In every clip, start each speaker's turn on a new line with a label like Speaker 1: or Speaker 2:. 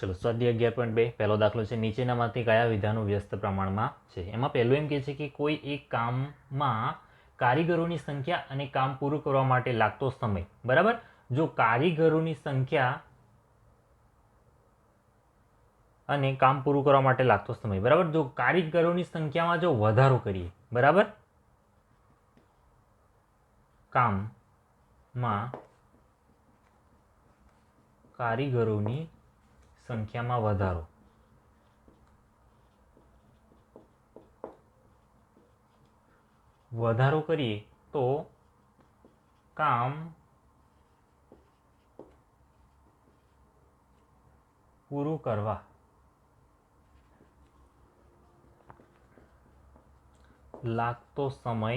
Speaker 1: ચલો સ્વાધ્યાય 11.2 પહેલો દાખલો છે નીચેનામાંથી કયા વિધાનો વ્યસ્ત પ્રમાણમાં છે. એમાં પહેલું એમ કહે છે કે કોઈ એક કામમાં કારીગરોની સંખ્યા અને કામ પૂરું કરવા માટે લાગતો સમય, બરાબર. જો કારીગરોની સંખ્યા અને કામ પૂરું કરવા માટે લાગતો સમય, બરાબર. જો કારીગરોની સંખ્યામાં જો વધારો કરીએ, બરાબર, કામમાં કારીગરોની સંખ્યામાં વધારો કરીએ તો કામ પૂરું કરવા લાગતો સમય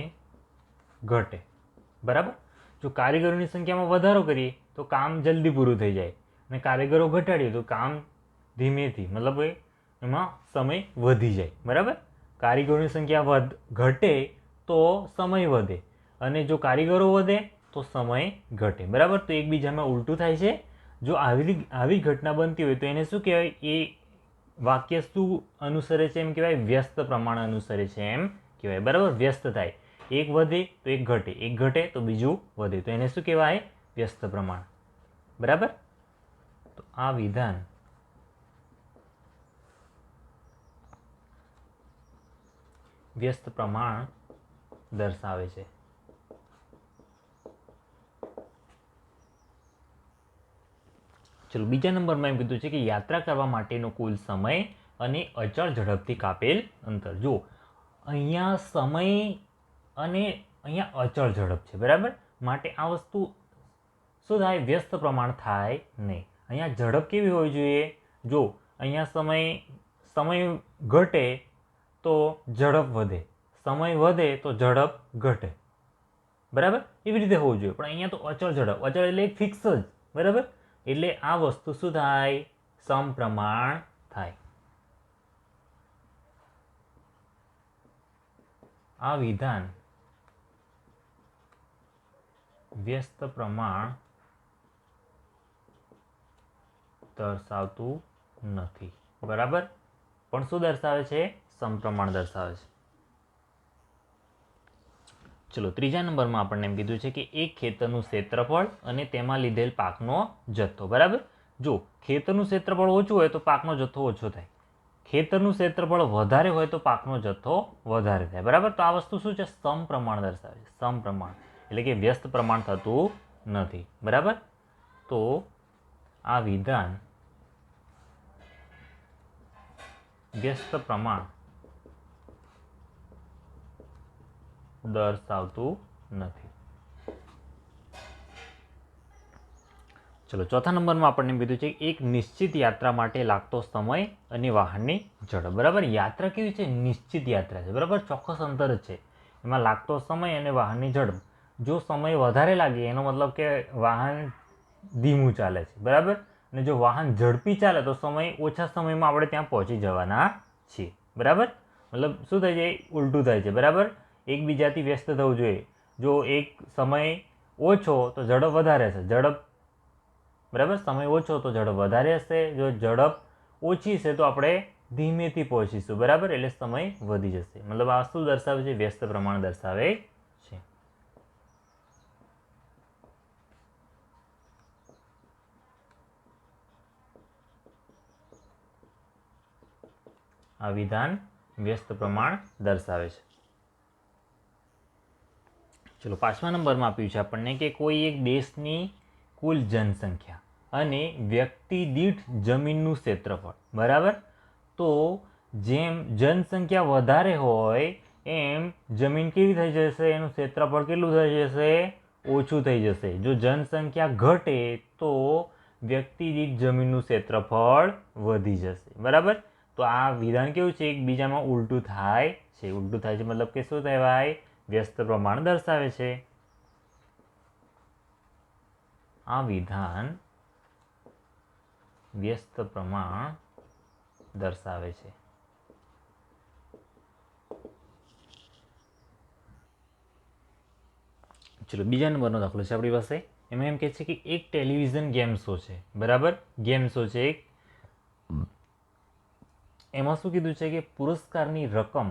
Speaker 1: ઘટે, બરાબર. જો કારીગરોની સંખ્યામાં વધારો કરીએ તો કામ જલ્દી પૂરું થઈ જાય અને કારીગરો ઘટાડીએ તો કામ ધીમેથી, મતલબ એમાં સમય વધી જાય, બરાબર. કારીગરોની સંખ્યા ઘટે તો સમય વધે અને જો કારીગરો વધે તો સમય ઘટે, બરાબર. તો એકબીજામાં ઉલટું થાય છે. જો આવી ઘટના બનતી હોય તો એને શું કહેવાય? એ વાક્ય શું અનુસરે છે? એમ કહેવાય વ્યસ્ત પ્રમાણ અનુસરે છે એમ કહેવાય, બરાબર. વ્યસ્ત થાય, એક વધે તો એક ઘટે, એક ઘટે તો બીજું વધે, તો એને શું કહેવાય? વ્યસ્ત પ્રમાણ, બરાબર. તો આ વિધાન વ્યસ્ત પ્રમાણ દર્શાવે છે. ચલો બીજા નંબરમાં એમ કીધું છે કે યાત્રા કરવા માટેનો કુલ સમય અને અચળ ઝડપથી કાપેલ અંતર. જો અહીંયા સમય અને અહીંયા અચળ ઝડપ છે, બરાબર. માટે આ વસ્તુ શું થાય? વ્યસ્ત પ્રમાણ થાય નહીં. અહીંયા ઝડપ કેવી હોવી જોઈએ? જો અહીંયા સમય ઘટે તો ઝડપ વધે, સમય વધે તો ઝડપ ઘટે, બરાબર. એવી રીતે હોવું જોઈએ. પણ અહીંયા તો અચળ ઝડપ, અચળ એટલે ફિક્સ જ, બરાબર. એટલે આ વસ્તુ શું થાય? સમપ્રમાણ થાય. આ વિધાન વ્યસ્ત પ્રમાણ દર્શાવતું નથી, બરાબર. પણ શું દર્શાવે છે? સમપ્રમાણ દર્શાવે છે. ચલો ત્રીજા નંબરમાં આપણને એમ કીધું છે કે એક ખેતરનું ક્ષેત્રફળ અને તેમાં લીધેલ પાકનો જથ્થો, બરાબર. જો ખેતરનું ક્ષેત્રફળ ઓછું હોય તો પાકનો જથ્થો ઓછો થાય, ખેતરનું ક્ષેત્રફળ વધારે હોય તો પાકનો જથ્થો વધારે થાય, બરાબર. તો આ વસ્તુ શું છે? સમપ્રમાણ દર્શાવે છે. સમપ્રમાણ એટલે કે વ્યસ્ત પ્રમાણ થતું નથી, બરાબર. તો આ વિધાન વ્યસ્ત પ્રમાણ દર્શાવતું નથી. ચલો ચોથા નંબરમાં આપણને કીધું છે એક નિશ્ચિત યાત્રા માટે લાગતો સમય અને વાહનની ઝડપ, બરાબર. યાત્રા કેવી છે? નિશ્ચિત યાત્રા છે, બરાબર. ચોક્કસ અંતર જ છે. એમાં લાગતો સમય અને વાહનની ઝડપ. જો સમય વધારે લાગે એનો મતલબ કે વાહન ધીમું ચાલે છે, બરાબર. અને જો વાહન ઝડપી ચાલે તો ઓછા સમયમાં આપણે ત્યાં પહોંચી જવાના છીએ, બરાબર. મતલબ શું થાય છે? ઉલટું થાય છે, બરાબર. એકબીજાથી વ્યસ્ત થવું જોઈએ. જો એક સમય ઓછો તો ઝડપ વધારે હશે, બરાબર. સમય ઓછો તો ઝડપ વધારે હશે, જો ઝડપ ઓછી છે તો આપણે ધીમેથી પહોંચીશું, બરાબર. એટલે સમય વધી જશે. મતલબ આ શું દર્શાવે છે? વ્યસ્ત પ્રમાણ દર્શાવે છે. આ વિધાન વ્યસ્ત પ્રમાણ દર્શાવે છે. ચલો પાંચમા નંબરમાં આપ્યું છે આપણને કે કોઈ એક દેશની કુલ જનસંખ્યા અને વ્યક્તિ દીઠ જમીનનું ક્ષેત્રફળ, બરાબર. તો જેમ જનસંખ્યા વધારે હોય એમ જમીન કેવી થઈ જશે? એનું ક્ષેત્રફળ કેટલું થઈ જશે? ઓછું થઈ જશે. જો જનસંખ્યા ઘટે તો વ્યક્તિ દીઠ જમીનનું ક્ષેત્રફળ વધી જશે, બરાબર. તો આ વિધાન કેવું છે? એકબીજામાં ઉલટું થાય છે. ઉલટું થાય છે મતલબ કે શું કહેવાય? વ્યસ્ત પ્રમાણ દર્શાવે છે. આ વિધાન વ્યસ્ત પ્રમાણ દર્શાવે છે. ચલો બીજા નંબરનો દાખલો છે આપણી પાસે. એમાં એમ કહે છે કે એક ટેલિવિઝન ગેમ શો છે, બરાબર. ગેમ શો છે એક, એમાં શું કીધું છે કે પુરસ્કારની રકમ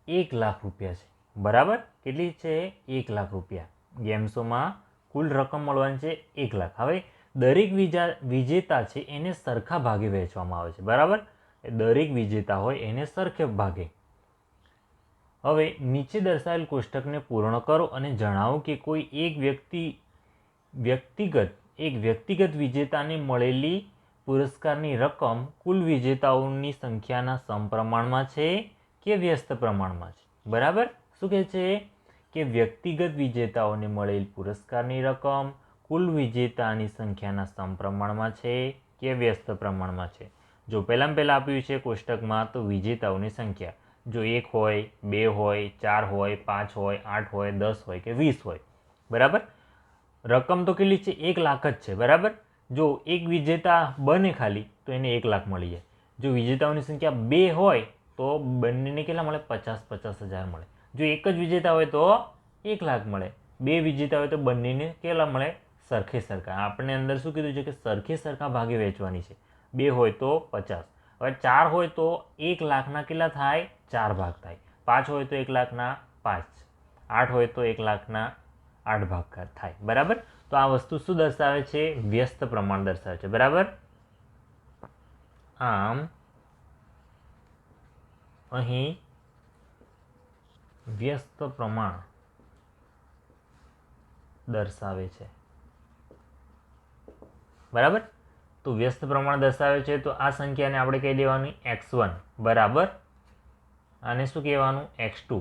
Speaker 1: 1 લાખ રૂપિયા છે. બરાબર, કેટલી છે? 1 લાખ રૂપિયા. ગેમ શોમાં કુલ રકમ મળવાની છે 1 લાખ. હવે દરેક વિજેતા છે એને સરખા ભાગે વહેંચવામાં આવે છે. બરાબર, દરેક વિજેતા હોય એને સરખે ભાગે. હવે નીચે દર્શાવેલ કોષ્ટકને પૂર્ણ કરો અને જણાવો કે કોઈ એક વ્યક્તિગત વિજેતાને મળેલી પુરસ્કારની રકમ કુલ વિજેતાઓની સંખ્યાના સમપ્રમાણમાં છે કે વ્યસ્ત પ્રમાણમાં છે. બરાબર, શું કહે છે કે વ્યક્તિગત વિજેતાઓને મળેલ પુરસ્કારની રકમ કુલ વિજેતાની સંખ્યાના સમપ્રમાણમાં છે કે વ્યસ્ત પ્રમાણમાં છે. જો પહેલાં આપ્યું છે કોષ્ટકમાં તો વિજેતાઓની સંખ્યા, જો 1 હોય, 2 હોય, 4 હોય, 5 હોય, 8 હોય, 10 હોય કે 20 હોય. બરાબર, રકમ તો કેટલી છે? 1 લાખ જ છે. બરાબર, જો એક વિજેતા બને ખાલી તો એને 1 લાખ મળી જાય. જો વિજેતાઓની સંખ્યા 2 હોય તો બંનેને કેટલા મળે? 50,000 મળે. જો એક જ વિજેતા હોય તો 1 લાખ મળે. 2 વિજેતા હોય તો બંનેને કેટલા મળે? સરખે સરખા. આપણે અંદર શું કીધું છે કે સરખે સરખા ભાગે વહેંચવાની છે. 2 હોય તો 50. હવે 4 હોય તો 1 લાખના કેટલા થાય? 4 ભાગ થાય. 5 હોય તો 1 લાખના 5. 8 હોય તો 1 લાખના 8 ભાગ થાય. બરાબર, તો આ વસ્તુ શું દર્શાવે છે? વ્યસ્ત પ્રમાણ દર્શાવે છે. બરાબર, આમ અહીં વ્યસ્ત પ્રમાણ દર્શાવે છે. બરાબર, તો વ્યસ્ત પ્રમાણ દર્શાવે છે તો આ સંખ્યાને આપણે કહી દેવાની x1 બરાબર, આને શું કહેવાનું? x2,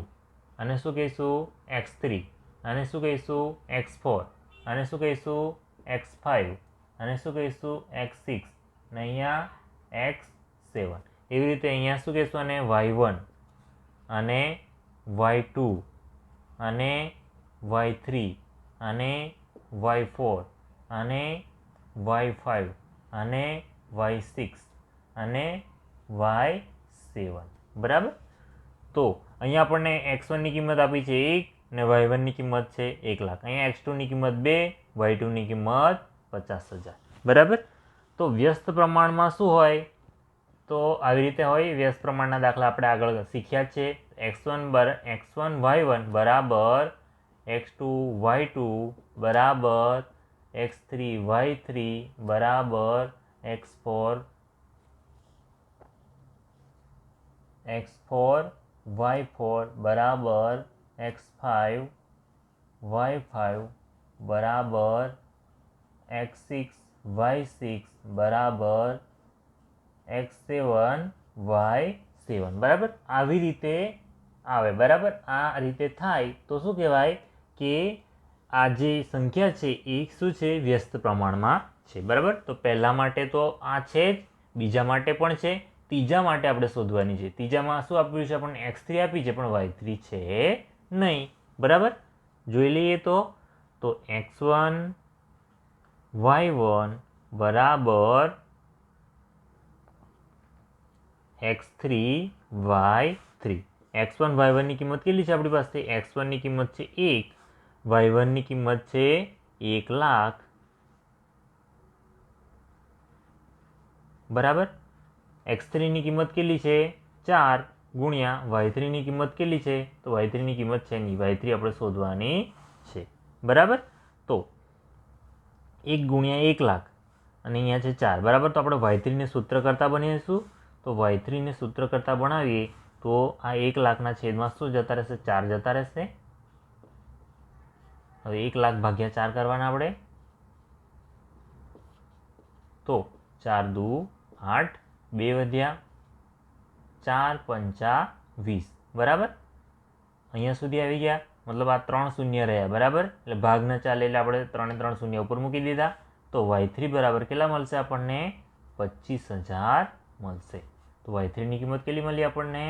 Speaker 1: અને શું કહીશું? x3, અને શું કહીશું? x4, અને શું કહીશું? x5, અને શું કહીશું? x6, અને અહીંયા x7. એવી રીતે અહીંયા શું કહીશું? અને y1, અને y2, અને y3, અને y4, અને y5, અને y6, અને y7. બરાબર, તો અહીંયા આપણને x1 ની કિંમત આપી છે 1 અને y1 ની કિંમત છે 1 લાખ. અહીંયા x2 ની કિંમત 2, y2 ની કિંમત 50,000. બરાબર, તો વ્યસ્ત પ્રમાણમાં શું હોય? તો આવી રીતે હોય. વ્યસ્ત પ્રમાણના દાખલા આપણે આગળ શીખ્યા છે. x1 y1 બરાબર x2 y2 બરાબર x3 y3 બરાબર x4 y4 બરાબર x5 y5 બરાબર x6 y6 બરાબર x7 y7. બરાબર, આવી રીતે આવે. બરાબર, આ રીતે થાય તો શું કહેવાય કે આ જે સંખ્યા છે એ શું છે? વ્યસ્ત પ્રમાણમાં છે. બરાબર, તો પહેલા માટે તો આ છે જ, બીજા માટે પણ છે, ત્રીજા માટે આપણે શોધવાની છે. ત્રીજામાં શું આપ્યું છે? આપણને x3 આપી છે પણ y3 છે નહીં. બરાબર, જોઈ લઈએ તો x1 y1 બરાબર x3 y3. x1 y1 ની કિંમત કેટલી છે આપણી પાસે? x1 ની કિંમત છે 1, y1 ની કિંમત છે 1 લાખ. બરાબર, x3 ની કિંમત કેટલી છે? 4 ગુણ્યા y3 ની કિંમત કેટલી છે? તો y3 ની કિંમત છે નહીં, y3 આપણે શોધવાની છે. બરાબર, તો 1 ગુણ્યા 1 લાખ અને અહીંયા છે 4. બરાબર, તો આપણે y3 ને સૂત્ર કરતા બનાવીશું. તો y3 ને સૂત્ર કરતા બનાવીએ તો આ 1 લાખના છેદમાં શું જતા રહેશે? 4 જતા રહેશે. હવે 1 લાખ ભાગ્યા 4 કરવાના આપણે. તો 4 દુ 8, 2 વધ્યા, 4 પંચા 20. બરાબર, અહીંયા સુધી આવી ગયા. મતલબ આ 3 શૂન્ય રહ્યા. બરાબર, એટલે ભાગ ન ચાલે એટલે આપણે 3 શૂન્ય ઉપર મૂકી દીધા. તો y3 બરાબર કેટલા મળશે આપણને? 25,000 મળશે. તો y3 ની કિંમત કેટલી મળી આપણને?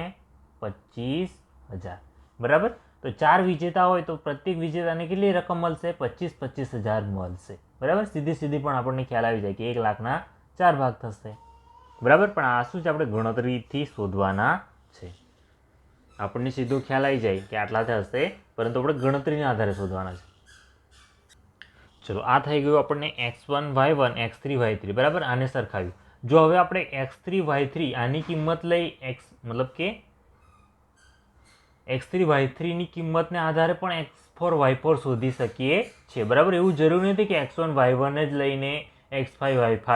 Speaker 1: 25,000. બરાબર, તો 4 વિજેતા હોય તો પ્રત્યેક વિજેતાને કેટલી રકમ મળશે? 25,000 મળશે. બરાબર, સીધી પણ આપણને ખ્યાલ આવી જાય કે 1 લાખના 4 ભાગ થશે. બરાબર, પણ આ શું છે? આપણે ગણતરીથી શોધવાના છે. આપણને સીધો ખ્યાલ આવી જાય કે આટલા થશે, પરંતુ આપણે ગણતરીના આધારે શોધવાના છે. ચલો, આ થઈ ગયું આપણને x1 y1 x3 y3. બરાબર, આને સરખાવ્યું. જો હવે આપણે x3 y3 આની કિંમત લઈ મતલબ કે x3 y3 ની કિંમતને આધારે પણ x4 y4 શોધી શકીએ છીએ, બરાબર. એવું જરૂરી નથી કે x1 y1 જ લઈને x5 y5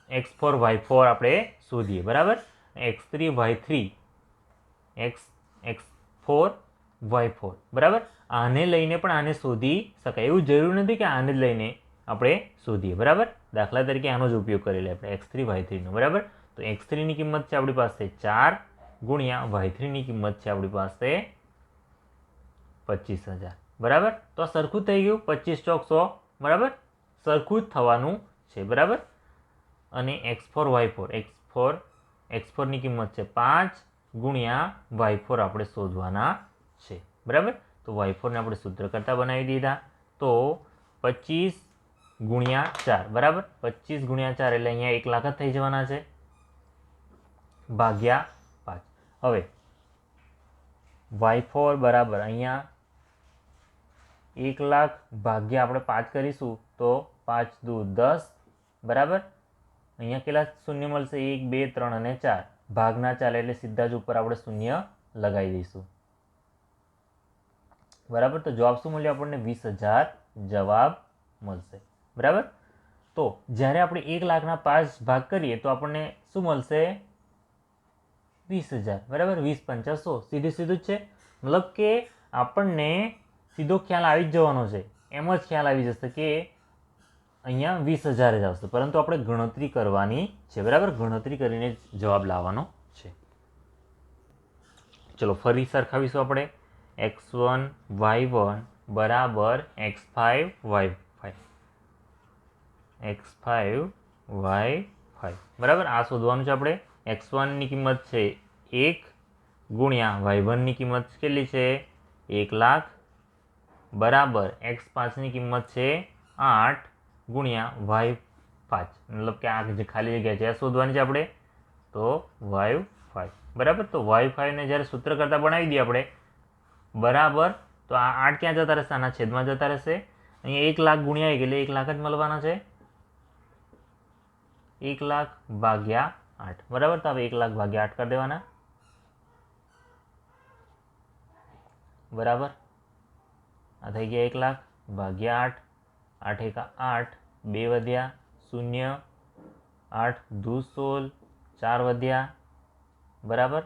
Speaker 1: x4 y4 આપણે શોધીએ, બરાબર. x3 y3 x4 y4, બરાબર. આને લઈને પણ આને શોધી શકાય, એવું જરૂર નથી કે આને જ લઈને આપણે શોધીએ, બરાબર. દાખલા તરીકે આનો જ ઉપયોગ કરી લે આપણે x3 y3 નો, બરાબર. તો x3 ની કિંમત છે આપણી પાસે 4 ગુણ્યા y3 ની કિંમત છે આપણી પાસે 25,000, બરાબર. તો આ સરખું થઈ ગયું, 25 ચોક 100, બરાબર. સરખું જ થવાનું છે, બરાબર. અને x4 y4 x4 ની કિંમત છે 5 ગુણ્યા y4 આપણે શોધવાના છે, બરાબર. તો y4 ને આપણે સૂત્ર કરતા બનાવી દીધા. તો 25 ગુણ્યા 4, બરાબર. 25 ગુણ્યા 4 એટલે અહીંયા 1 લાખ જ થઈ જવાના છે, ભાગ્યા 5. હવે y4 બરાબર અહીંયા 1 લાખ ભાગ્યા આપણે 5 કરીશું તો 5 દુ 10, બરાબર. અહીંયા કેટલા શૂન્ય મળશે? 1 2 3 અને 4. ભાગ ના ચાલે એટલે સીધા જ ઉપર આપણે શૂન્ય લગાવી દઈશું, બરાબર. તો જવાબ શું મળ્યો આપણને? 20,000 જવાબ મળશે, બરાબર. તો જ્યારે આપણે 1 લાખના 5 ભાગ કરીએ તો આપણને શું મળશે? 20,000, બરાબર. 20 5 100, સીધું જ છે. મતલબ કે આપણને સીધો ખ્યાલ આવી જ જવાનો છે, એમ જ ખ્યાલ આવી જશે કે અહીંયા 20,000 જ આવશે, પરંતુ આપણે ગણતરી કરવાની છે, બરાબર. ગણતરી કરીને જવાબ લાવવાનો છે. ચલો ફરી સરખાવીશું આપણે. x1 y1 બરાબર x5 y5 x5 y5, બરાબર. આ શોધવાનું છે આપણે. x1 ની કિંમત છે 1 ગુણ્યા y1 ની કિંમત કેટલી છે? 1 લાખ, બરાબર. x5 ની કિંમત છે 8 ગુણ્યા y5, મતલબ કે આ જે ખાલી જગ્યા છે આ શોધવાની છે આપણે. તો y5, બરાબર. તો y5 ને જ્યારે સૂત્ર કરતા બનાવી દઈએ આપણે, બરાબર. તો આ 8 ક્યાં જતા રહેશે? આના છેદમાં જતા રહેશે. અહીંયા 1 લાખ ગુણ્યા 1 એટલે 1 લાખ જ મળવાના છે. 1 લાખ ભાગ્યા 8, બરાબર. તો હવે 1 લાખ ભાગ્યા 8 કરી દેવાના, બરાબર. આ થઈ ગયા 1 લાખ ભાગ્યા 8. 8 એકા 8, 2 વધ્યા 0, 8 દુ 16, 4 વધ્યા, બરાબર.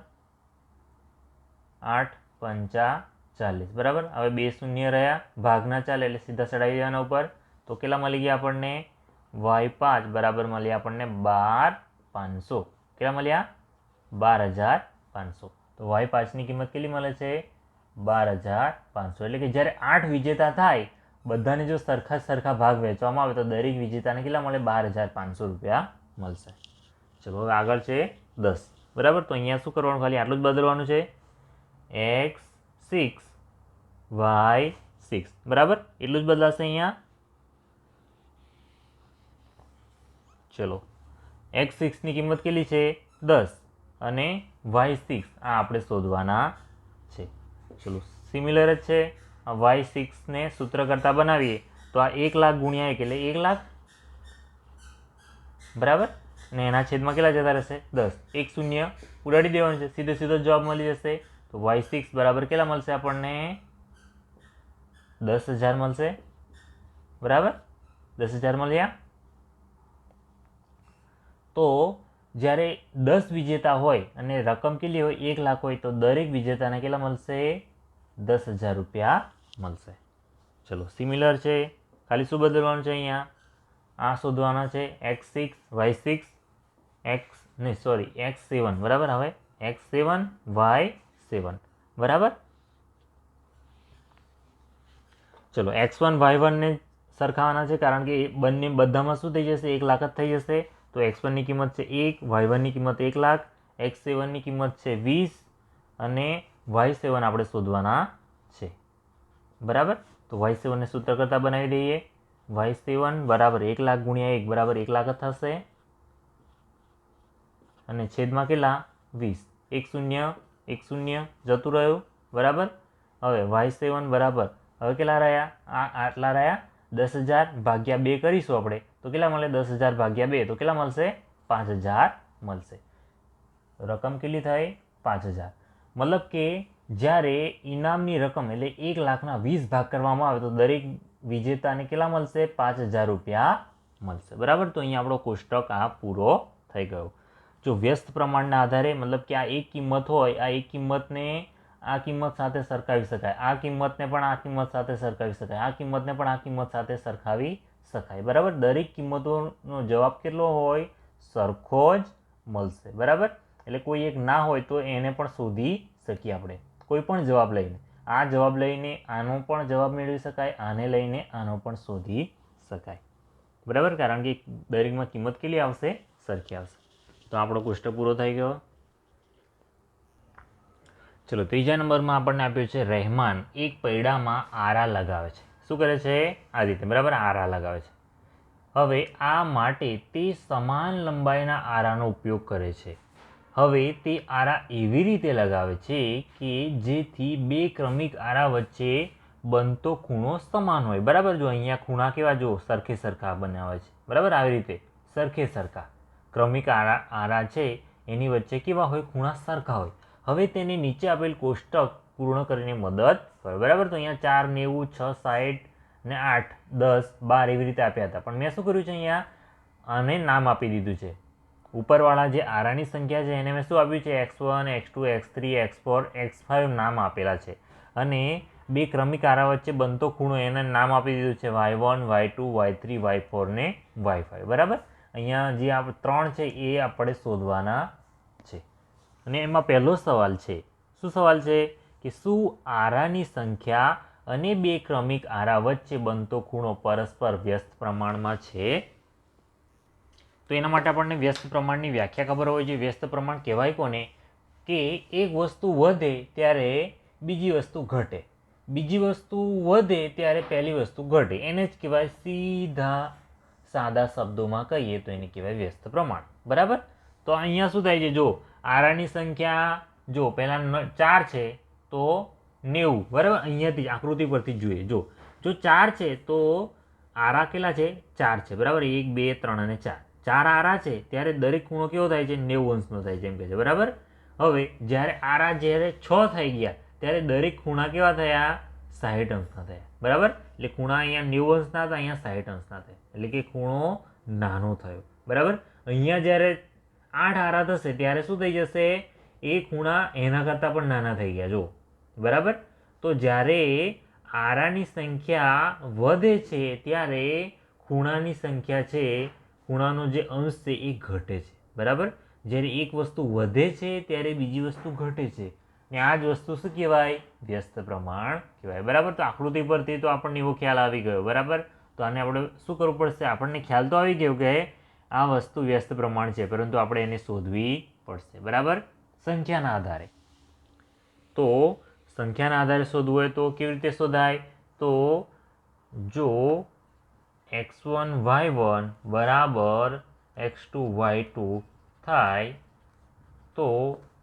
Speaker 1: 8 પંચા 40, બરાબર. હવે 2 શૂન્ય રહ્યા, ભાગના ચાલે એટલે સીધા ચડાવી દેવાના ઉપર. તો કેટલા મળી ગયા આપણને? y5 બરાબર મળ્યા આપણને 12,500. કેટલા મળ્યા? 12,500. તો y5 ની કિંમત કેટલી મળે છે? 12,500. એટલે કે જ્યારે 8 વિજેતા થાય, બધાને જો સરખા ભાગ વહેંચવામાં આવે તો દરેક વિજેતાને કેટલા મળે? 12,500 રૂપિયા મળશે. ચલો હવે આગળ છે 10, બરાબર. તો અહીંયા શું કરવાનું? ખાલી આટલું જ બદલવાનું છે. x6 y6, બરાબર. એટલું જ બદલાશે અહીંયા. ચલો x6 ની કિંમત કેટલી છે? 10 અને y6 આ આપણે શોધવાના છે. ચલો સિમિલર જ છે. y6 ને સૂત્ર કરતા બનાવીએ તો આ 1 લાખ ગુણ્યા 1 એટલે 1 લાખ, બરાબર. અને એના છેદમાં કેટલા જતા રહેશે? 10. 1 શૂન્ય ઉડાડી દેવાનું છે, સીધો જવાબ મળી જશે. તો y6 બરાબર કેટલા મળશે આપણને? 10,000 મળશે, બરાબર. 10,000 મળ્યા. તો જ્યારે 10 વિજેતા હોય અને રકમ કેટલી હોય? 1 લાખ હોય, તો દરેક વિજેતાને કેટલા મળશે? 10,000 રૂપિયા મળશે. ચલો સિમિલર છે. ખાલી શું બદલવાનું છે? અહીંયા આ શોધવાના છે. x6 y6 x7, બરાબર. હવે x7 y7, બરાબર. ચલો x1 y1 ને સરખાવાના છે, કારણ કે બધામાં શું થઈ જશે? 1 લાખ જ થઈ જશે. તો x1 ની કિંમત છે 1, y1 ની કિંમત 1 લાખ, x7 ની કિંમત છે 20 અને y7 આપણે શોધવાના છે, બરાબર. તો y7 ને સૂત્ર કરતા બનાવી દઈએ. y7 બરાબર 1 લાખ ગુણ્યા 1 બરાબર 1 લાખ જ થશે. અને છેદમાં કેટલા? 20. 1 શૂન્ય જતું રહ્યું, બરાબર. હવે y7 બરાબર હવે કેટલા રહ્યા? આટલા રહ્યા. 10,000 ભાગ્યા 2 કરીશું આપણે તો કેટલા મળે? 10,000 ભાગ્યા 2 તો કેટલા મળશે? 5,000 મળશે. રકમ કેટલી થઈ? 5,000. મતલબ કે જ્યારે ઇનામની રકમ એટલે 1,00,000ના 20 ભાગ કરવામાં આવે તો દરેક વિજેતાને કેટલા મળશે? 5,000 રૂપિયા મળશે. બરાબર. તો અહીંયા આપણો કોષ્ટક આ પૂરો થઈ ગયો. જો વ્યસ્ત પ્રમાણના આધારે મતલબ કે આ એક કિંમત હોય, આ એક કિંમતને આ કિંમત સાથે સરખાવી શકાય, આ કિંમતને પણ આ કિંમત સાથે સરખાવી શકાય, આ કિંમતને પણ આ કિંમત સાથે સરખાવી શકાય. બરાબર. દરેક કિંમતોનો જવાબ કેટલો હોય? સરખો જ મળશે. બરાબર. એટલે કોઈ એક ના હોય તો એને પણ શોધી શકીએ આપણે કોઈ પણ જવાબ લઈને. આ જવાબ લઈને આનો પણ જવાબ મેળવી શકાય, આને લઈને આનો પણ શોધી શકાય. બરાબર. કારણ કે દરેકમાં કિંમત કેટલી આવશે? સરખી આવશે. તો આપણો કોષ્ટક પૂરો થઈ ગયો. ચલો ત્રીજા નંબરમાં આપણને આપ્યું છે રહેમાન એક પૈડામાં આરા લગાવે છે. શું કરે છે? આ રીતે. બરાબર. આરા લગાવે છે. હવે આ માટે તે સમાન લંબાઈના આરાનો ઉપયોગ કરે છે. હવે તે આરા એવી રીતે લગાવે છે કે જેથી બે ક્રમિક આરા વચ્ચે બનતો ખૂણો સમાન હોય. બરાબર. જો અહીંયા ખૂણા કેવા? જો સરખે સરખા બનાવે છે. બરાબર. આવી રીતે સરખે સરખા ક્રમિક આરા છે એની વચ્ચે કેવા હોય? ખૂણા સરખા હોય. હવે તેને નીચે આપેલ કોષ્ટક પૂર્ણ કરીને મદદ કરો. બરાબર. તો અહીંયા 4, 90, 6, 60 ને 8, 10, 12 એવી રીતે આપ્યા હતા. પણ મેં શું કર્યું છે? અહીંયા આને નામ આપી દીધું છે. ઉપરવાળા જે આરાની સંખ્યા છે એને મેં શું આપ્યું છે? x1, x2, x3, x4, x5 નામ આપેલા છે. અને બે ક્રમિક આરા વચ્ચે બનતો ખૂણો એને નામ આપી દીધું છે y1, y2, y3, y4 ને y5. બરાબર. અહીંયા જે આ 3 છે એ આપણે શોધવાના છે. અને એમાં પહેલો સવાલ છે. શું સવાલ છે? કે શું આરાની સંખ્યા અને બે ક્રમિક આરા વચ્ચે બનતો ખૂણો પરસ્પર વ્યસ્ત પ્રમાણમાં છે? તો એના માટે આપણને વ્યસ્ત પ્રમાણની વ્યાખ્યા ખબર હોવી જોઈએ. વ્યસ્ત પ્રમાણ કહેવાય કોને? કે એક વસ્તુ વધે ત્યારે બીજી વસ્તુ ઘટે, બીજી વસ્તુ વધે ત્યારે પહેલી વસ્તુ ઘટે. એને જ કહેવાય. સીધા સાદા શબ્દોમાં કહીએ તો એને કહેવાય વ્યસ્ત પ્રમાણ. બરાબર. તો અહીંયા શું થાય છે? જો આરાની સંખ્યા જો પહેલાં 4 છે તો 90. બરાબર. અહીંયાથી આકૃતિ પરથી જોઈએ. જો 4 છે તો આરા કેટલા છે? 4 છે. બરાબર. 1, 2, 3 અને 4. 4 આરા છે ત્યારે દરેક ખૂણો કેવો થાય છે? 90 અંશનો થાય છે એમ કહે છે. બરાબર. હવે જ્યારે આરા જ્યારે 6 થઈ ગયા ત્યારે દરેક ખૂણા કેવા થયા? 60 અંશના થયા. બરાબર. એટલે ખૂણા અહીંયા 90 અંશના હતા, અહીંયા 60 અંશના થયા. એટલે કે ખૂણો નાનો થયો. બરાબર. અહીંયા જ્યારે 8 આરા થશે ત્યારે શું થઈ જશે? એ ખૂણા એના કરતાં પણ નાના થઈ ગયા. જો. બરાબર. તો જ્યારે આરાની સંખ્યા વધે છે ત્યારે ખૂણાની સંખ્યા છે, ખૂણાનો જે અંશ છે એ ઘટે છે. બરાબર. જ્યારે એક વસ્તુ વધે છે ત્યારે બીજી વસ્તુ ઘટે છે. ને આ જ વસ્તુ શું કહેવાય? વ્યસ્ત પ્રમાણ કહેવાય. બરાબર. તો આકૃતિ પરથી તો આપણને એવો ખ્યાલ આવી ગયો. બરાબર. તો આને આપણે શું કરવું પડશે? આપણને ખ્યાલ તો આવી ગયો કે આ વસ્તુ વ્યસ્ત પ્રમાણ છે, પરંતુ આપણે એને શોધવી પડશે. બરાબર. સંખ્યાના આધારે. તો સંખ્યાના આધારે શોધવું હોય તો કેવી રીતે શોધાય? તો જો x1 y1 બરાબર x2 y2 થાય તો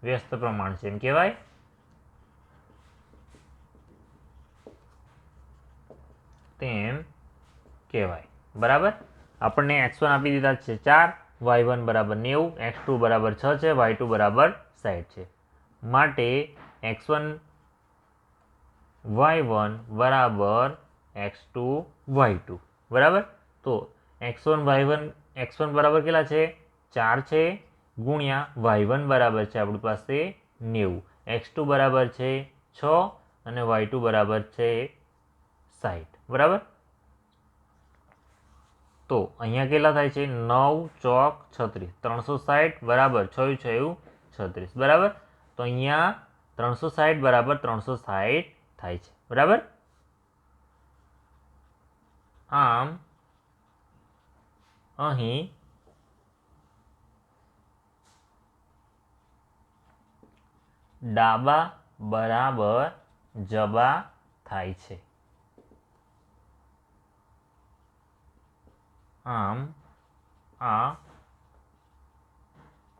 Speaker 1: વ્યસ્ત પ્રમાણ છે એમ કહેવાય. તેમ કહેવાય. બરાબર. આપણને x1 આપી દીધા છે 4, y1 બરાબર 90, x2 બરાબર 6 છે, y2 બરાબર 60 છે. માટે x1 y1 બરાબર x2 y2. બરાબર. તો x1 બરાબર કેટલા છે? 4 છે ગુણ્યા y1 બરાબર છે આપણી પાસે 90, x2 બરાબર છે 6 અને y2 બરાબર છે 60. બરાબર. તો અહીંયા કેટલા થાય છે? 9 ચોક 36, 360 બરાબર 6 6 36. બરાબર. તો અહીંયા 360 બરાબર 360 થાય છે. બરાબર. આમ અહીં ડાબા બરાબર જબા થાય છે. આમ આ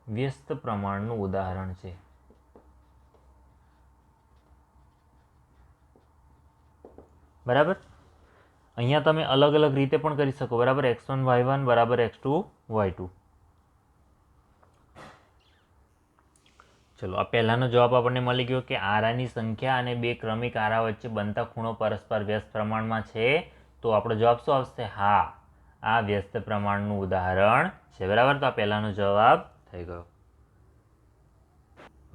Speaker 1: વ્યસ્ત પ્રમાણનું ઉદાહરણ છે. બરાબર. અહીંયા તમે અલગ અલગ રીતે પણ કરી શકો, બરાબર. x1 y1 બરાબર x2 y2. ચલો, આ પહેલાનો જવાબ આપણને મળી ગયો કે આરાની સંખ્યા અને બે ક્રમિક આરા વચ્ચે બનતા ખૂણો પરસ્પર વ્યસ્ત પ્રમાણમાં છે. તો આપણો જવાબ શું આવશે? હા, આ વ્યસ્ત પ્રમાણનું ઉદાહરણ છે, બરાબર. તો આ પહેલાનો જવાબ થઈ ગયો.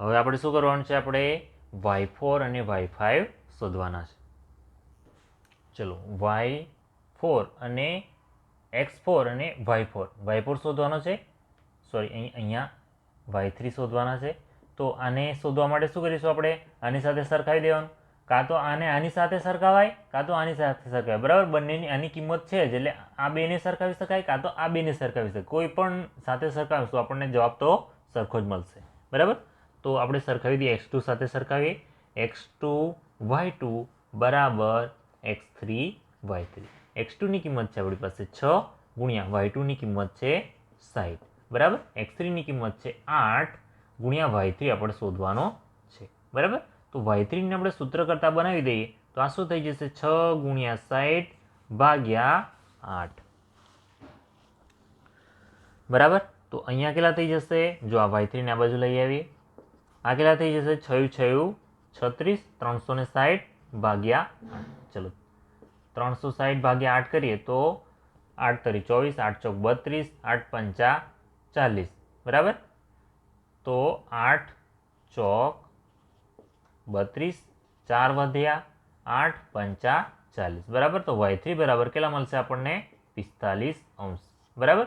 Speaker 1: હવે આપણે શું કરવાનું છે? આપણે y4 અને y5 શોધવાના છે. ચલો, y4 અને x4 અને y4 શોધવાનો છે. સોરી, અહીંયા y3 શોધવાના છે. તો આને શોધવા માટે શું કરીશું? આપણે આની સાથે સરખાવી દેવાનું. કાં તો આને આની સાથે સરખાવાય, કાં તો આની સાથે સરખાવાય, બરાબર. બંનેની આની કિંમત છે જ, એટલે આ બેને સરખાવી શકાય, કાં તો આ બેને સરખાવી શકાય. કોઈ પણ સાથે સરખાવીશું આપણને જવાબ તો સરખો જ મળશે, બરાબર. તો આપણે સરખાવી દઈએ, x2 સાથે સરખાવીએ. x2 y2 બરાબર x3 y3. x2 ની કિંમત છે આપણી પાસે 6 ગુણ્યા y2 ની કિંમત છે 60, બરાબર. x3 ની કિંમત છે 8 ગુણ્યા y3 આપણે શોધવાનો છે, બરાબર. તો y3 ને આપણે સૂત્ર કરતા બનાવી દઈએ તો આ શું થઈ જશે? 6 ગુણ્યા 60 ભાગ્યા 8, બરાબર. તો અહીંયા કેટલા થઈ જશે? જો આ y3 ને આ બાજુ લઈ આવીએ, આ કેટલા થઈ જશે? 6 6 36, 360 ભાગ્યા 8. ચલો, 360 ભાગ્યા 8 કરીએ તો 8 તરી 24, 8 ચોક 32, 8 પંચા 40, બરાબર. તો 8 ચોક 32, 4 વધ્યા, 8 પંચા 40, બરાબર. તો y3 બરાબર કેટલા મળશે આપણને? 45°, બરાબર.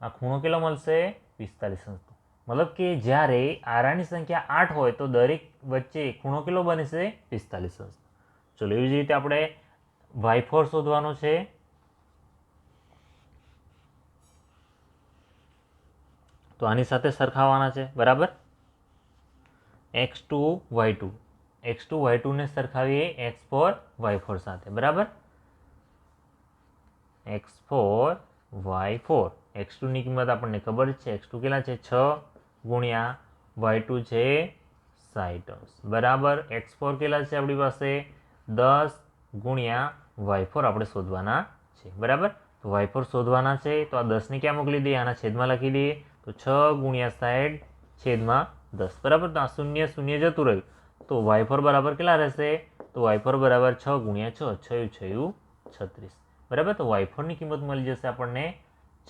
Speaker 1: આ ખૂણો કેટલો મળશે? 45°. મતલબ કે જ્યારે આરાની સંખ્યા 8 હોય તો દરેક વચ્ચે ખૂણો કેટલો બનશે? 45°. ચલો, એવી જ રીતે આપણે y4 શોધવાનો છે. તો આની સાથે સરખાવવાના છે, બરાબર. x2 y2 ને સરખાવીએ x4 y4 સાથે, બરાબર. x4 y4. x2 ની કિંમત આપણને ખબર છે. x2 કેટલા છે? 6 ગુણ્યા y2 છે 60°, બરાબર. x4 કેટલા છે આપણી પાસે? 10 ગુણ્યા y4 આપણે શોધવાના છે, બરાબર. તો y4 શોધવાના છે તો આ 10 ને ક્યાં મોકલી દઈએ? આના છેદમાં લખી દઈએ. તો 6 ગુણ્યા 60 છેદમાં 10, બરાબર. તો આ 0 0 જતું રહ્યું તો y4 બરાબર કેટલા રહેશે? તો y4 બરાબર 6 ગુણ્યા 6, 6 36, બરાબર. તો y4 ની કિંમત મળી જશે આપણને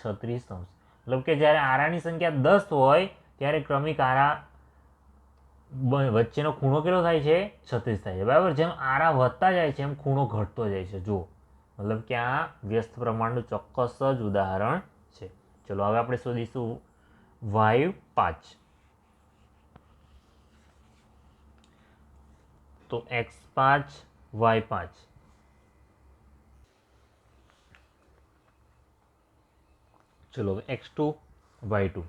Speaker 1: 36°. મતલબ કે જ્યારે આરાની સંખ્યા 10 હોય ત્યારે ક્રમિક આરા વચ્ચેનો ખૂણો કેટલો થાય છે? 36 થાય છે, બરાબર. જેમ આરા વધતા જાય છે એમ ખૂણો ઘટતો જાય છે. જુઓ, મતલબ કે આ વ્યસ્ત પ્રમાણનું ચોક્કસ જ ઉદાહરણ છે. ચલો, હવે આપણે શોધીશું y5. તો x5 y5. ચલો, x2 y2.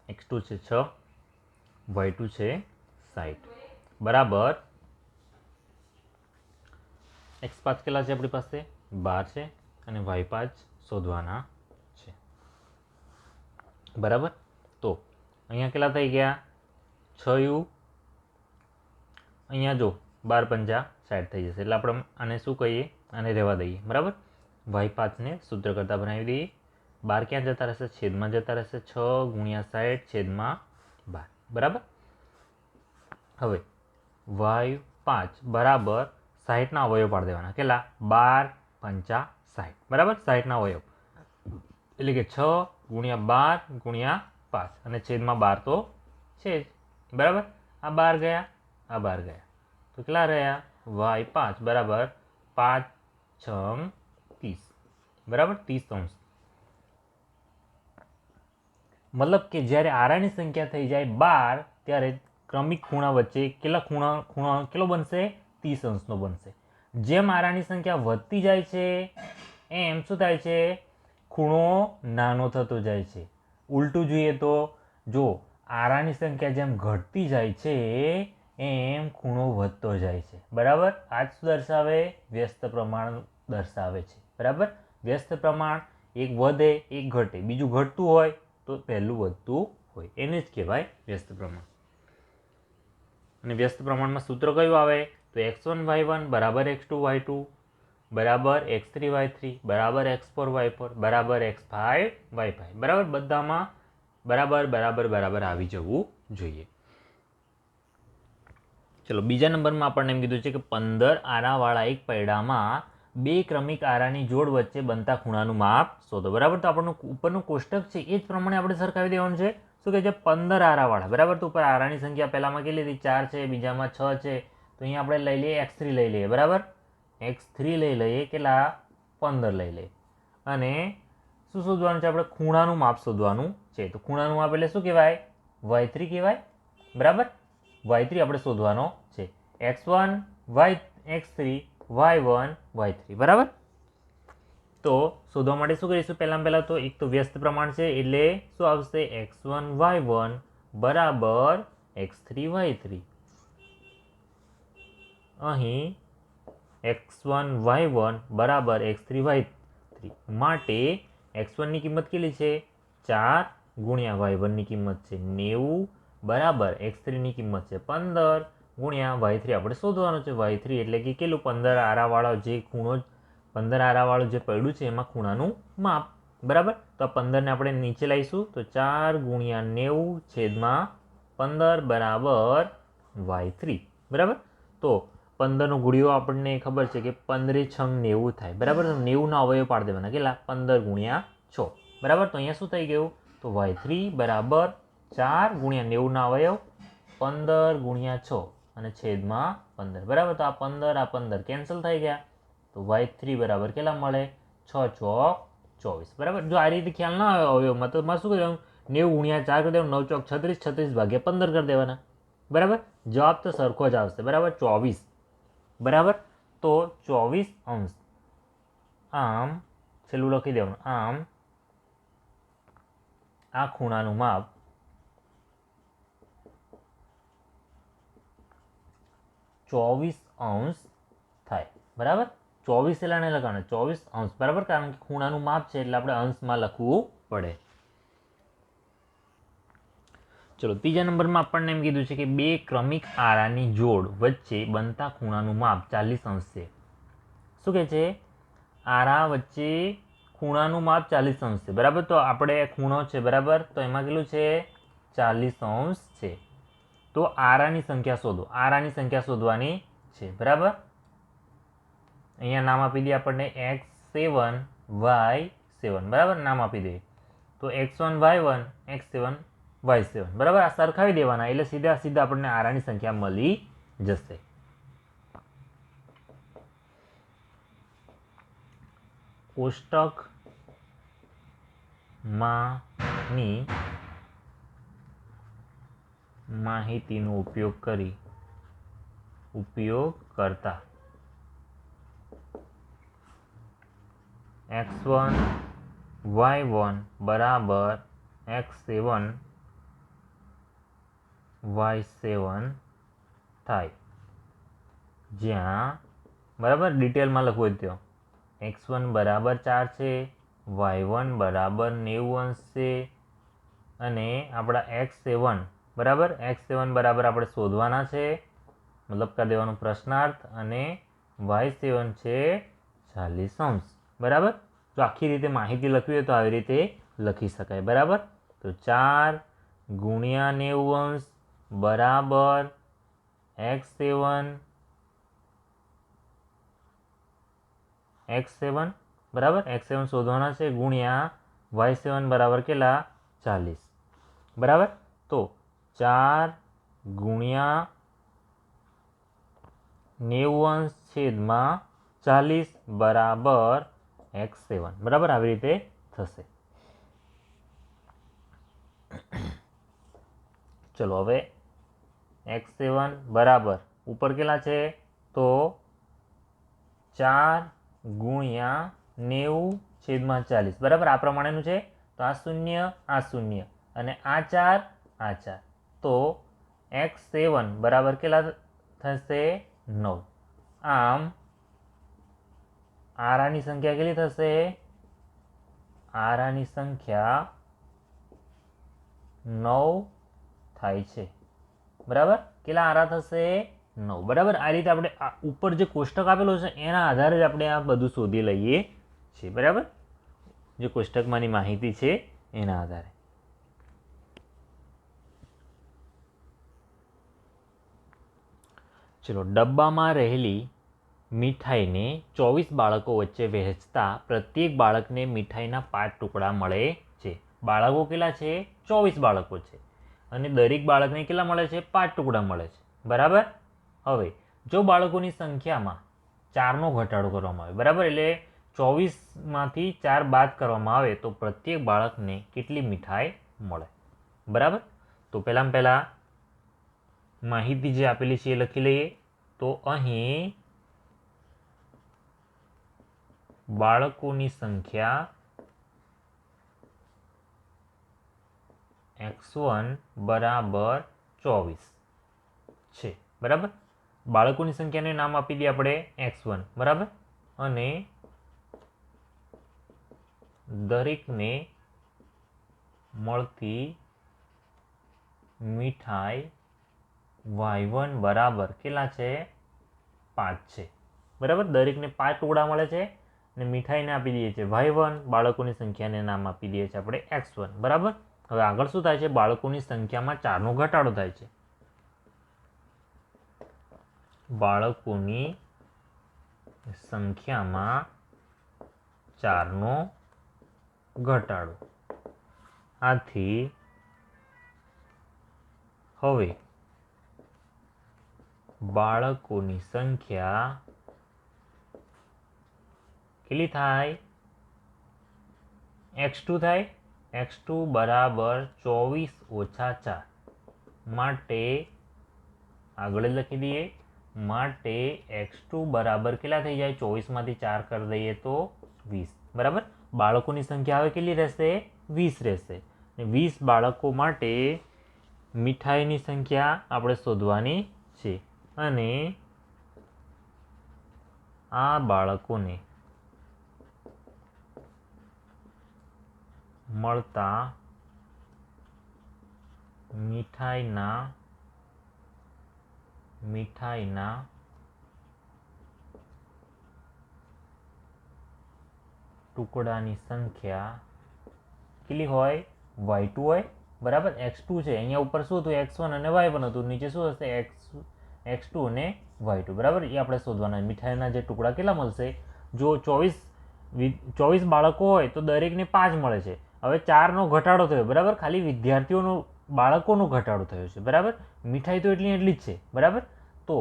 Speaker 1: x2 છે 6, y2 છે 60, બરાબર. x5 કેટલા છે આપણી પાસે? 12 છે અને y5 શોધવાના છે, બરાબર. તો અહીંયા કેટલા થઈ ગયા? 6u. અહીંયા જો 12 પંજા 60 થઈ જશે, એટલે આપણે આને શું કહીએ? આને રહેવા દઈએ, બરાબર. y5 ને સૂત્ર કરતા બનાવી દઈએ. 12 ક્યાં જતા રહેશે? છેદમાં જતા રહેશે. 6 ગુણ્યા 60 છેદમાં 12, બરાબર. હવે y5 બરાબર 60 ના અવયવ પાડી દેવાના. કેટલા? 12 પંચા 60, બરાબર. 60 ના અવયવ એટલે કે 6 ગુણ્યા 12 ગુણ્યા 5 અને છેદમાં 12 તો છે જ, બરાબર. આ 12 ગયા, આ 12 ગયા, તો કેટલા રહ્યા? y5 બરાબર 5 6 30, બરાબર. 30°. મતલબ કે જ્યારે આરાની સંખ્યા થઈ જાય 12 ત્યારે ક્રમિક ખૂણા વચ્ચે ખૂણો કેટલો બનશે? 30°નો બનશે. જેમ આરાની સંખ્યા વધતી જાય છે એમ શું થાય છે? ખૂણો નાનો થતો જાય છે. ઉલટું જોઈએ તો જો આરાની સંખ્યા જેમ ઘટતી જાય છે એમ ખૂણો વધતો જાય છે, બરાબર. આ જ દર્શાવે? વ્યસ્ત પ્રમાણ દર્શાવે છે, બરાબર. વ્યસ્ત પ્રમાણ એક વધે એક ઘટે, બીજું ઘટતું હોય તો પહેલું વધતું હોય, એને જ કહેવાય વ્યસ્ત પ્રમાણ. અને વ્યસ્ત પ્રમાણમાં સૂત્ર કયું આવે? તો x1 y1 બરાબર x2 y2. બરાબર x3y3 બરાબર x4y4 બરાબર x5y5 બરાબર બધામાં બરાબર બરાબર બરાબર આવી જવું જોઈએ. ચલો બીજા નંબરમાં આપણને એમ કીધું છે કે 15 આરાવાળા એક પૈડામાં બે ક્રમિક આરાની જોડ વચ્ચે બનતા ખૂણાનું માપ શોધો. બરાબર, તો આપણનું ઉપરનું કોષ્ટક છે એ જ પ્રમાણે આપણે સરખાવી દેવાનું છે. શું કહે છે? 15 આરાવાળા. બરાબર, તો ઉપર આરાની સંખ્યા પહેલામાં કેટલી હતી? 4 છે, બીજામાં 6 છે. તો અહીંયા આપણે લઈ લઈએ x3 લઈ લઈએ. બરાબર, x3 લઈ લઈએ, કેટલા? 15 લઈ લઈએ. અને શું શોધવાનું છે? આપણે ખૂણાનું માપ શોધવાનું છે. તો ખૂણાનું માપ એટલે શું કહેવાય? y3 કહેવાય. બરાબર, y3 આપણે શોધવાનો છે. x1 x3 y1 y3. બરાબર, તો શોધવા માટે શું કરીશું? પહેલાં તો એક તો વ્યસ્ત પ્રમાણ છે એટલે શું આવશે? x1 y1 બરાબર x3 y3. અહીં x1 y1 બરાબર x3 y3 માટે x1 ની કિંમત કેટલી છે? 4 ગુણ્યા y1 ની કિંમત છે 90 બરાબર x3 ની કિંમત છે 15 ગુણ્યા y3 આપણે શોધવાનું છે. y3 એટલે કે કેટલું? 15 આરાવાળો જે ખૂણો 15 આરાવાળું જે પડ્યું છે એમાં ખૂણાનું માપ. બરાબર, તો આ 15ને આપણે નીચે લાવીશું તો 4 ગુણ્યા 90 છેદમાં 15 બરાબર y3. બરાબર, તો 15નો ગુણ્યો આપણને ખબર છે કે 15 છંગ 90 થાય. બરાબર, તો 90ના અવયવ પાડી દેવાના. કેટલા? 15 ગુણ્યા 6. બરાબર, તો અહીંયા શું થઈ ગયું? તો y3 બરાબર 4 ગુણ્યા 90ના અવયવ 15 ગુણ્યા 6 અને છેદમાં 15. બરાબર, તો આ 15 કેન્સલ થઈ ગયા. તો y3 બરાબર કેટલા મળે? 6 ચોક 24. બરાબર, જો આ રીતે ખ્યાલ ના આવે અવયવમાં તો મારે શું કરી દેવાનું? 90 ગુણ્યા 4 કરી દેવાનું, 9 ચોક 36, 36 ભાગ્યા 15 કરી દેવાના. બરાબર, જવાબ તો સરખો જ આવશે. બરાબર, 24. બરાબર, તો 24 અંશ. આમ છેલ્લું લખી દેવાનું. આમ આ ખૂણાનું માપ 24 અંશ થાય. બરાબર, 24 એટલે નહીં લખવાનું, 24 અંશ. બરાબર, કારણ કે ખૂણાનું માપ છે એટલે આપણે અંશમાં લખવું પડે. ચલો ત્રીજા નંબરમાં આપણને એમ કીધું છે કે બે ક્રમિક આરાની જોડ વચ્ચે બનતા ખૂણાનું માપ 40 અંશ છે. શું કહે છે? આરા વચ્ચે ખૂણાનું માપ 40 અંશ છે. બરાબર, તો આપણે ખૂણો છે. બરાબર, તો એમાં કેટલું છે? 40 અંશ છે. તો આરાની સંખ્યા શોધો. આરાની સંખ્યા શોધવાની છે. બરાબર, અહીંયા નામ આપી દઈએ આપણને x7 y7. બરાબર, નામ આપી દઈએ તો x1 y1 x7 y7. બરાબર, આ સરખાવી દેવાના એટલે સીધા સીધા આપણને આરાની સંખ્યા મળી જશે. કોષ્ટકમાંની માહિતીનો ઉપયોગ કરતા x1 y1 બરાબર x7 y7 થાય. જ્યાં બરાબર ડિટેલમાં લખવું હોય તો x1 બરાબર 4 છે, y1 બરાબર 90 અંશ છે અને આપણા x7 બરાબર આપણે શોધવાના છે, મતલબ કરી દેવાનું પ્રશ્નાર્થ, અને y7 છે 40 અંશ. બરાબર, જો આખી રીતે માહિતી લખવી હોય તો આવી રીતે લખી શકાય. બરાબર, તો 4 ગુણ્યા 90 અંશ બરાબર x7 બરાબર x7 શોધવાના છે ગુણ્યા y7 બરાબર કેટલા? 40. બરાબર, તો 4 ગુણ્યા 90 અંશ છેદમાં 40 બરાબર x7. બરાબર, આવી રીતે થશે. ચલો હવે x7 બરાબર ઉપર કેટલા છે? તો 4 ગુણ્યા 90 છેદમાં 40. બરાબર, આ પ્રમાણેનું છે. તો આ 0 અને આ 4 આ 4. તો x7 બરાબર કેટલા થશે? 9. આમ આરાની સંખ્યા કેટલી થશે? આરાની સંખ્યા 9 થાય છે. બરાબર, કેટલા આરા થશે? 9 બરાબર. આ રીતે આપણે આ ઉપર જે કોષ્ટક આપેલો છે એના આધારે જ આપણે આ બધું શોધી લઈએ છીએ બરાબર, જે કોષ્ટકમાંની માહિતી છે એના આધારે. ચલો, ડબ્બામાં રહેલી મીઠાઈને 24 બાળકો વચ્ચે વહેંચતા પ્રત્યેક બાળકને મીઠાઈના 5 ટુકડા મળે છે. બાળકો કેટલા છે? 24 બાળકો છે અને દરેક બાળકને કેટલા મળે છે? 5 ટુકડા મળે છે બરાબર. હવે જો બાળકોની સંખ્યામાં 4નો ઘટાડો કરવામાં આવે બરાબર, એટલે 24માંથી 4 બાદ કરવામાં આવે તો પ્રત્યેક બાળકને કેટલી મીઠાઈ મળે બરાબર. તો પહેલાં માહિતી જે આપેલી છે એ લખી લઈએ. તો અહીં બાળકોની સંખ્યા x1 બરાબર 24 છે બરાબર. બાળકોની સંખ્યાને નામ આપી દઈએ આપણે x1 બરાબર, અને દરેકને મળતી મીઠાઈ y1 બરાબર કેટલા છે? 5 છે બરાબર. દરેકને 5 ટુકડા મળે છે અને મીઠાઈને આપી દઈએ છીએ y1. બાળકોની સંખ્યાને નામ આપી દઈએ છીએ આપણે x1 બરાબર. હવે આગળ શું થાય છે? બાળકોની સંખ્યામાં 4નો ઘટાડો થાય છે. બાળકોની સંખ્યામાં 4નો ઘટાડો. આથી હવે બાળકોની સંખ્યા કેટલી થાય? x2 થાય. x2 બરાબર 24 ઓછા 4 માટે આગળ જ લખી દઈએ. માટે x2 બરાબર કેટલા થઈ જાય? 24માંથી 4 કરી દઈએ તો 20 બરાબર. બાળકોની સંખ્યા હવે કેટલી રહેશે? 20 રહેશે. 20 બાળકો માટે મીઠાઈની સંખ્યા આપણે શોધવાની છે અને આ બાળકોને મળતા મીઠાઈના ટુકડાની સંખ્યા કેટલી હોય? y2 હોય બરાબર. x2 છે, અહીંયા ઉપર શું હતું? x1 અને y1 હતું, નીચે શું હશે? x2 અને y2 બરાબર. એ આપણે શોધવાના. મીઠાઈના જે ટુકડા કેટલા મળશે? જો 24 બાળકો હોય તો દરેકને 5 મળે છે. હવે 4નો ઘટાડો થયો બરાબર, ખાલી વિદ્યાર્થીઓનો બાળકોનો ઘટાડો થયો છે બરાબર. મીઠાઈ તો એટલી જ છે બરાબર. તો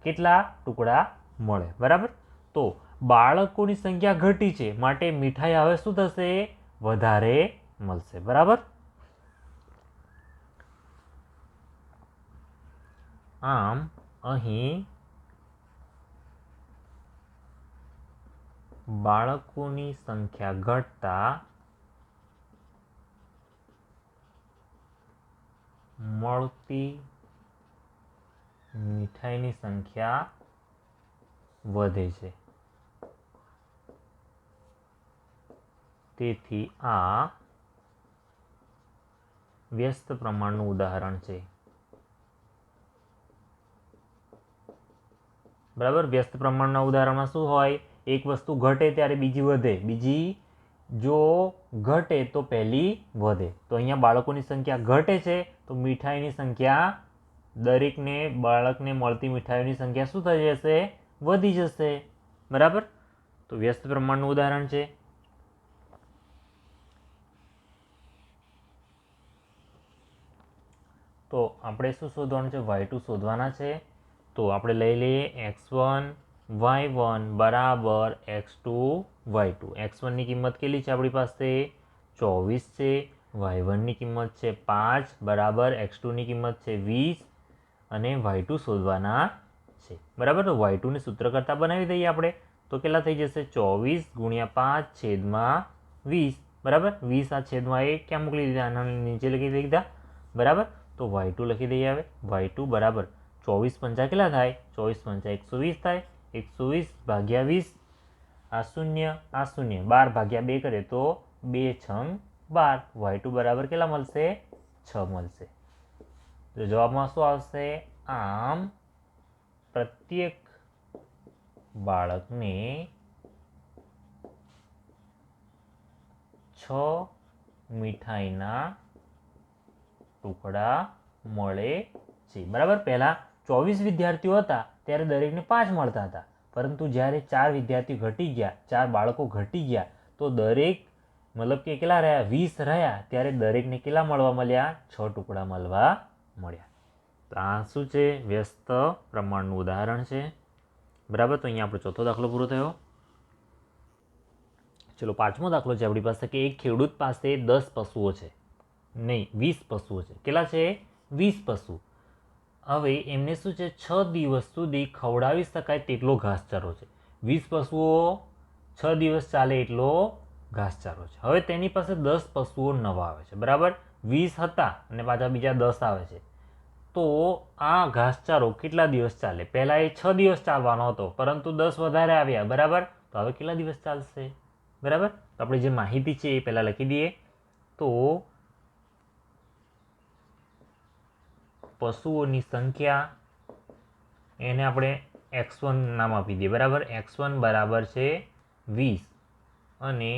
Speaker 1: કેટલા ટુકડા મળે બરાબર. તો બાળકોની સંખ્યા ઘટી છે માટે મીઠાઈ હવે શું થશે? વધારે મળશે બરાબર. આમ અહીં બાળકોની સંખ્યા ઘટતા મળતી મીઠાઈની સંખ્યા વધે છે. તેથી આ વ્યસ્ત પ્રમાણનું ઉદાહરણ છે બરાબર. વ્યસ્ત પ્રમાણના ઉદાહરણમાં શું હોય? એક વસ્તુ ઘટે ત્યારે બીજી વધે, બીજી જો ઘટે તો પહેલી વધે. તો અહીંયા બાળકોની સંખ્યા ઘટે છે તો મીઠાઈની સંખ્યા, દરેકને બાળકને મળતી મીઠાઈની સંખ્યા શું થઈ જશે? વધી જશે બરાબર. તો વ્યસ્ત પ્રમાણનું ઉદાહરણ છે. તો આપણે શું શોધવાનું છે? y2 શોધવાના છે. તો આપણે લઈ લઈએ x1 y1 બરાબર x2 y2. x1 ની કિંમત કેટલી છે આપણી પાસે? 24 છે. y1 ની કિંમત છે 5 બરાબર. x2 ની કિંમત છે 20 અને y2 શોધવાના છે બરાબર. તો y2 ને સૂત્ર કરતાં બનાવી દઈએ આપણે. તો કેટલા થઈ જશે? 24 ગુણ્યા 5 છેદમાં 20 બરાબર. 20 આ છેદમાં 1 ક્યાં મોકલી દીધા? આના નીચે લખી દીધા બરાબર. તો y2 લખી દઈએ હવે. y2 બરાબર 24 પંચા કેટલા થાય? 24 પંચા 120 થાય. 120 ભાગ્યા 20, આ 0 આ 0, 12 ભાગ્યા 2 કરે તો 2 છંગ 12. y2 બરાબર કેટલા મળશે? 6 મળશે. તો જવાબમાં શું આવશે? આમ પ્રત્યેક બાળકને 6 મીઠાઈના ટુકડા મળે છે. બરાબર, પહેલા 24 વિદ્યાર્થીઓ હતા ત્યારે દરેકને 5 મળતા હતા, પરંતુ જ્યારે 4 વિદ્યાર્થીઓ ઘટી ગયા, 4 બાળકો ઘટી ગયા, તો દરેક મતલબ કે કેટલા રહ્યા, 20 રહ્યા, ત્યારે દરેકને કેટલા મળવા મળ્યા, 6 ટુકડા મળવા મળ્યા. તો આ શું છે, વ્યસ્ત પ્રમાણનું ઉદાહરણ છે. બરાબર, તો અહીંયા આપણો ચોથો દાખલો પૂરો થયો. ચલો, પાંચમો દાખલો છે આપણી પાસે કે એક ખેડૂત પાસે 10 પશુઓ છે, નહીં 20 પશુઓ છે. કેટલા છે, 20 પશુ. હવે એમને શું છે, 6 દિવસ સુધી ખવડાવી શકાય તેટલો ઘાસચારો છે. 20 પશુઓ 6 દિવસ ચાલે એટલો ઘાસચારો છે. હવે તેની પાસે 10 પશુઓ નવા આવે છે. બરાબર, 20 હતા અને પાછા બીજા 10 આવે છે. તો આ ઘાસચારો કેટલા દિવસ ચાલે? પહેલાં એ 6 દિવસ ચાલવાનો હતો, પરંતુ 10 વધારે આવ્યા. બરાબર, તો હવે કેટલા દિવસ ચાલશે? બરાબર, તો આપણે જે માહિતી છે એ પહેલાં લખી દઈએ. તો પશુઓની સંખ્યા એને આપણે x1 નામ આપી દઈએ. બરાબર, x1 બરાબર છે 20 અને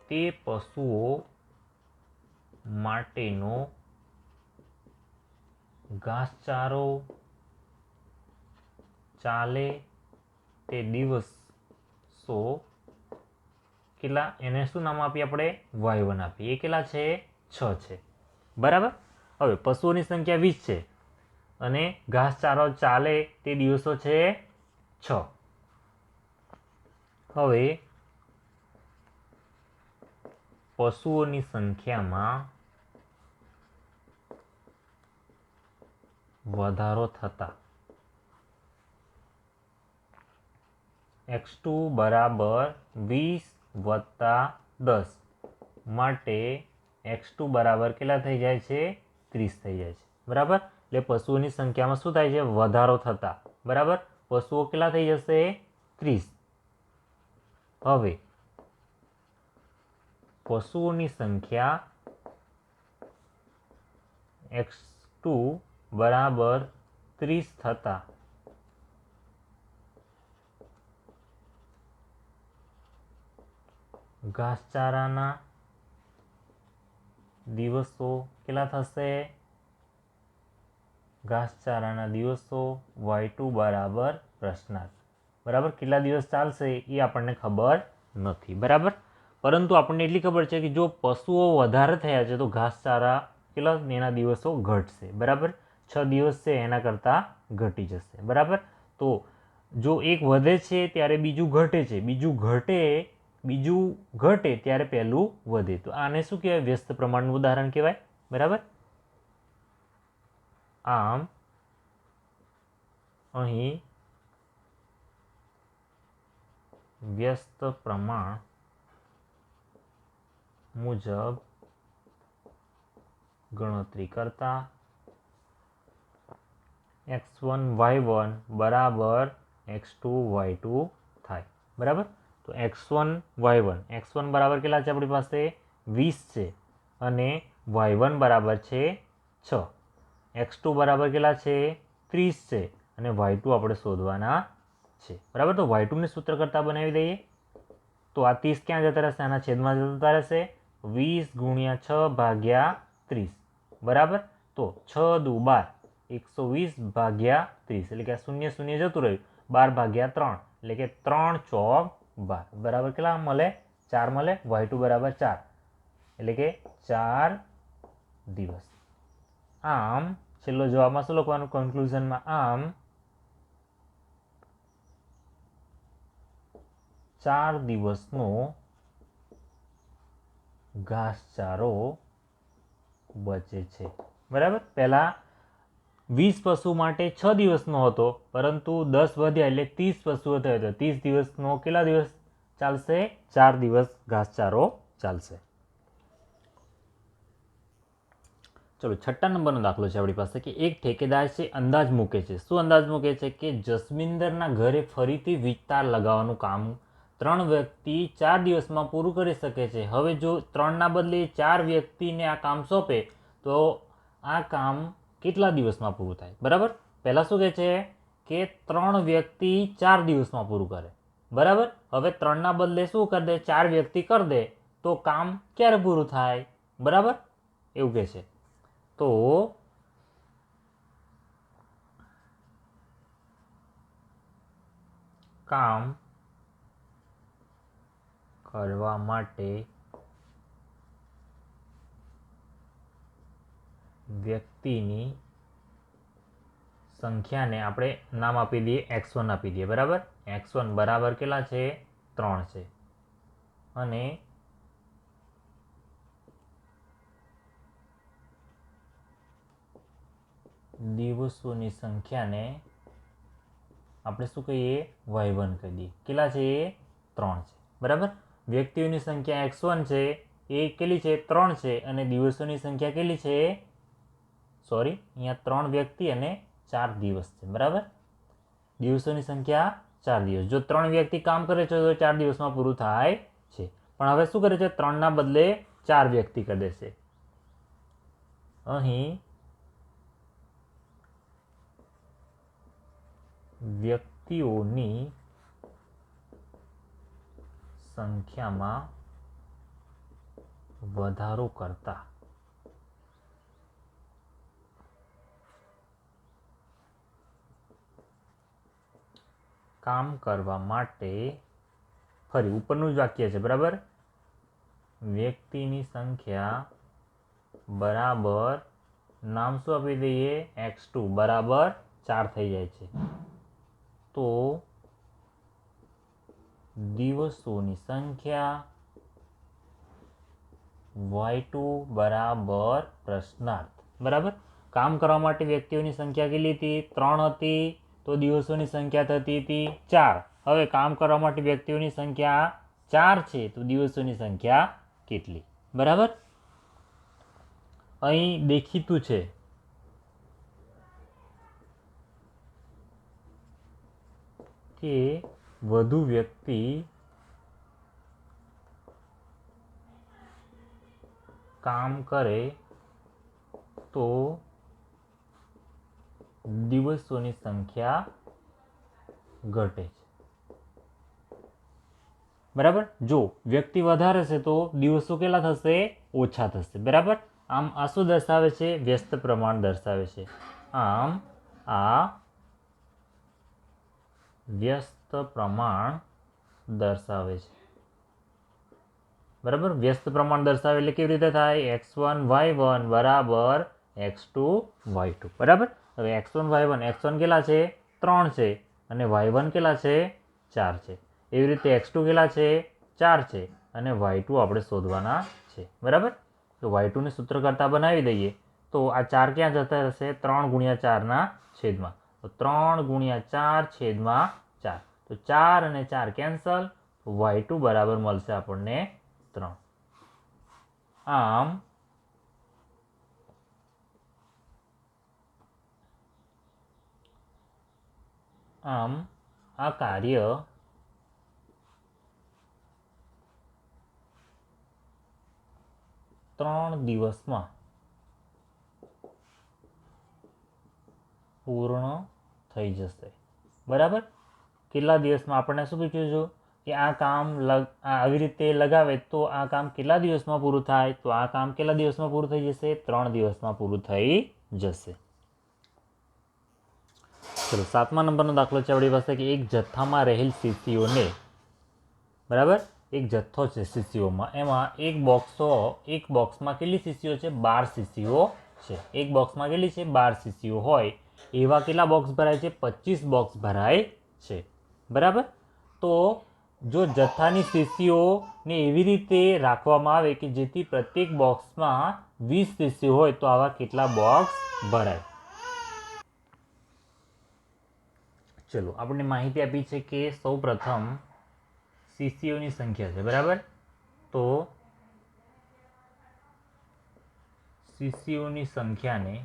Speaker 1: તે પશુઓ માટેનો ઘાસચારો ચાલે તે દિવસો કેટલા, એને શું નામ આપીએ આપણે, y1 આપીએ. એ કેટલા છે, 6 છે. બરાબર, હવે પશુઓની સંખ્યા 20 છે અને ઘાસચારો ચાલે તે દિવસો છે 6. હવે પશુઓની સંખ્યામાં વધારો થતા x2 બરાબર 20 વત્તા 10 માટે x2 બરાબર કેટલા થઈ જાય છે, 30 થઈ જાય છે. બરાબર, એટલે પશુઓની સંખ્યામાં શું થાય છે, વધારો થતા. બરાબર, પશુઓ કેટલા થઈ જશે, 30. હવે પશુઓની સંખ્યા x2 બરાબર 30 થતા ઘાસચારાના દિવસો કેટલા થશે, ઘાસચારાના દિવસો y2 બરાબર પ્રશ્નાર્થ. બરાબર, કેટલા દિવસ ચાલશે એ આપણને ખબર નથી. બરાબર, પરંતુ આપણને એટલી ખબર છે કે જો પશુઓ વધારે થયા છે તો ઘાસચારા કેટલા, એના દિવસો ઘટશે. બરાબર, 6 દિવસ છે એના કરતાં ઘટી જશે. બરાબર, તો જો એક વધે છે ત્યારે બીજું ઘટે છે, બીજું ઘટે ત્યારે પહેલું વધે. તો આને શું કહેવાય, વ્યસ્ત પ્રમાણનું ઉદાહરણ કહેવાય. બરાબર, આમ અહીં વ્યસ્ત પ્રમાણ મુજબ ગણતરી કરતા x1 y1 બરાબર x2 y2 થાય. બરાબર, તો x1 બરાબર કેટલા છે આપણી પાસે, 20 છે અને y1 બરાબર છે 6. x2 બરાબર કેટલા છે, 30 છે અને y2 આપણે શોધવાના છે. બરાબર, તો y2 ને સૂત્ર કરતા બનાવી દઈએ. તો આ 30 ક્યાં જતા રહેશે, આના છેદમાં જતા રહેશે. 20 ગુણ્યા 6 ભાગ્યા 30. બરાબર, તો 6 દુ 12, 120 ભાગ્યા 30, એટલે કે 0 0 જતું રહ્યું, 12 ભાગ્યા 3, એટલે કે 3 ચોક 12. બરાબર, કેટલા મળે, 4 મળે. y2 બરાબર 4, એટલે કે 4 દિવસ. આમ છેલ્લો જવાબમાં શું લખવાનું, કન્ક્લુઝનમાં, આમ 4 દિવસનો ઘાસચારો બચે છે. બરાબર, પહેલા 20 પશુ માટે 6 દિવસનો હતો, પરંતુ 10 વધ્યા એટલે 30 પશુઓ થયો હતો. 30 દિવસનો કેટલા દિવસ ચાલશે, 4 દિવસ ઘાસચારો ચાલશે. ચલો, છઠ્ઠા નંબરનો દાખલો છે આપણી પાસે કે એક ઠેકેદાર છે અંદાજ મૂકે છે. શું અંદાજ મૂકે છે કે જસમિંદરના ઘરે ફરીથી વીજતાર લગાવવાનું કામ 3 વ્યક્તિ 4 દિવસમાં પૂરું કરી શકે છે. હવે જો 3ના બદલે 4 વ્યક્તિને આ કામ સોંપે તો આ કામ કેટલા દિવસમાં પૂરું થાય. બરાબર, પહેલાં શું કહે છે કે 3 વ્યક્તિ 4 દિવસમાં પૂરું કરે. બરાબર, હવે 3ના બદલે શું કરી દે, 4 વ્યક્તિ કરી દે તો કામ ક્યારે પૂરું થાય. બરાબર, એવું કહે છે. તો કામ કરવા માટે વ્યક્તિની સંખ્યાને આપણે નામ આપી દઈએ x1 આપી દઈએ. બરાબર, x1 બરાબર કેટલા છે, 3 છે. અને દિવસોની સંખ્યાને આપણે શું કહીએ, y1 કહી દઈએ. કેટલા છે, 3 છે. બરાબર, વ્યક્તિઓની સંખ્યા x1 છે, એ કેટલી છે, 3 છે. અને દિવસોની સંખ્યા કેટલી છે, સોરી, અહીંયા 3 વ્યક્તિ અને 4 દિવસ છે. બરાબર, દિવસોની સંખ્યા 4 દિવસ. જો 3 વ્યક્તિ કામ કરે છે તો 4 દિવસમાં પૂરું થાય છે. પણ હવે શું કરે છે, 3ના બદલે 4 વ્યક્તિ કરી દેશે. અહીં વ્યક્તિઓની સંખ્યામાં વધારો કરતા કામ કરવા માટે, ફરી ઉપરનું જ વાક્ય છે. બરાબર, વ્યક્તિની સંખ્યા બરાબર નામ શું આપી દઈએ, x2 બરાબર 4 થઈ જાય છે. તો દિવસોની સંખ્યા y2 બરાબર પ્રશ્નાર્થ. બરાબર, કામ કરવા માટે વ્યક્તિઓની સંખ્યા કેટલી હતી, 3 હતી. તો દિવસોની સંખ્યા થતી હતી 4. હવે કામ કરવા માટે વ્યક્તિઓની સંખ્યા 4 છે, તો દિવસોની સંખ્યા કેટલી. બરાબર, અહીં દેખીતું છે કે વધુ વ્યક્તિ કામ કરે તો દિવસોની સંખ્યા ઘટે છે. બરાબર, જો વ્યક્તિ વધારે છે તો દિવસો કેટલા થશે, ઓછા થશે. બરાબર, આમ આ શું દર્શાવે છે, વ્યસ્ત પ્રમાણ દર્શાવે છે. આમ આ વ્યસ્ત પ્રમાણ દર્શાવે છે. બરાબર, વ્યસ્ત પ્રમાણ દર્શાવે એટલે કેવી રીતે થાય, x1 y1 બરાબર x2 y2. બરાબર, હવે x1 y1, x1 કેટલા છે, 3 છે. અને y1 કેટલા છે, 4 છે. એવી રીતે x2 કેટલા છે, 4 છે. અને y2 આપણે શોધવાના છે. બરાબર, તો y2 ને સૂત્ર કરતા બનાવી દઈએ તો આ 4 ક્યાં જતા રહેશે, 3 ગુણ્યા 4ના છેદમાં. તો 3 ગુણ્યા 4 છેદમાં 4. તો 4 અને 4 કેન્સલ. y2 બરાબર મળશે આપણને 3. આમ આ કાર્ય ત્રણ દિવસમાં પૂર્ણ થઈ જશે. બરાબર, કેટલા દિવસમાં આપણને શું પૂછ્યું છે કે આ કામ આવી રીતે લગાવે તો આ કામ કેટલા દિવસમાં પૂરું થાય, તો આ કામ કેટલા દિવસમાં પૂરું થઈ જશે, 3 દિવસમાં પૂરું થઈ જશે. ચલો 7મા નંબરનો દાખલો છે આપણી પાસે કે એક જથ્થામાં રહેલ શીશીઓને, બરાબર, એક જથ્થો છે શીશીઓમાં, એમાં એક બોક્સમાં કેટલી શીશીઓ છે, 12 શીશીઓ છે. એક બોક્સમાં કેટલી છે, 12 શીશીઓ હોય એવા કેટલા બોક્સ ભરાય છે, 25 બોક્સ ભરાય છે. બરાબર, તો જો જથ્થાની શીશીઓને એવી રીતે રાખવામાં આવે કે જેથી પ્રત્યેક બોક્સમાં 20 શીશીઓ હોય તો આવા કેટલા બોક્સ ભરાય. ચલો આપણને માહિતી આપી છે કે સૌ પ્રથમ શીશીઓની સંખ્યા છે. બરાબર, તો શીશીઓની સંખ્યાને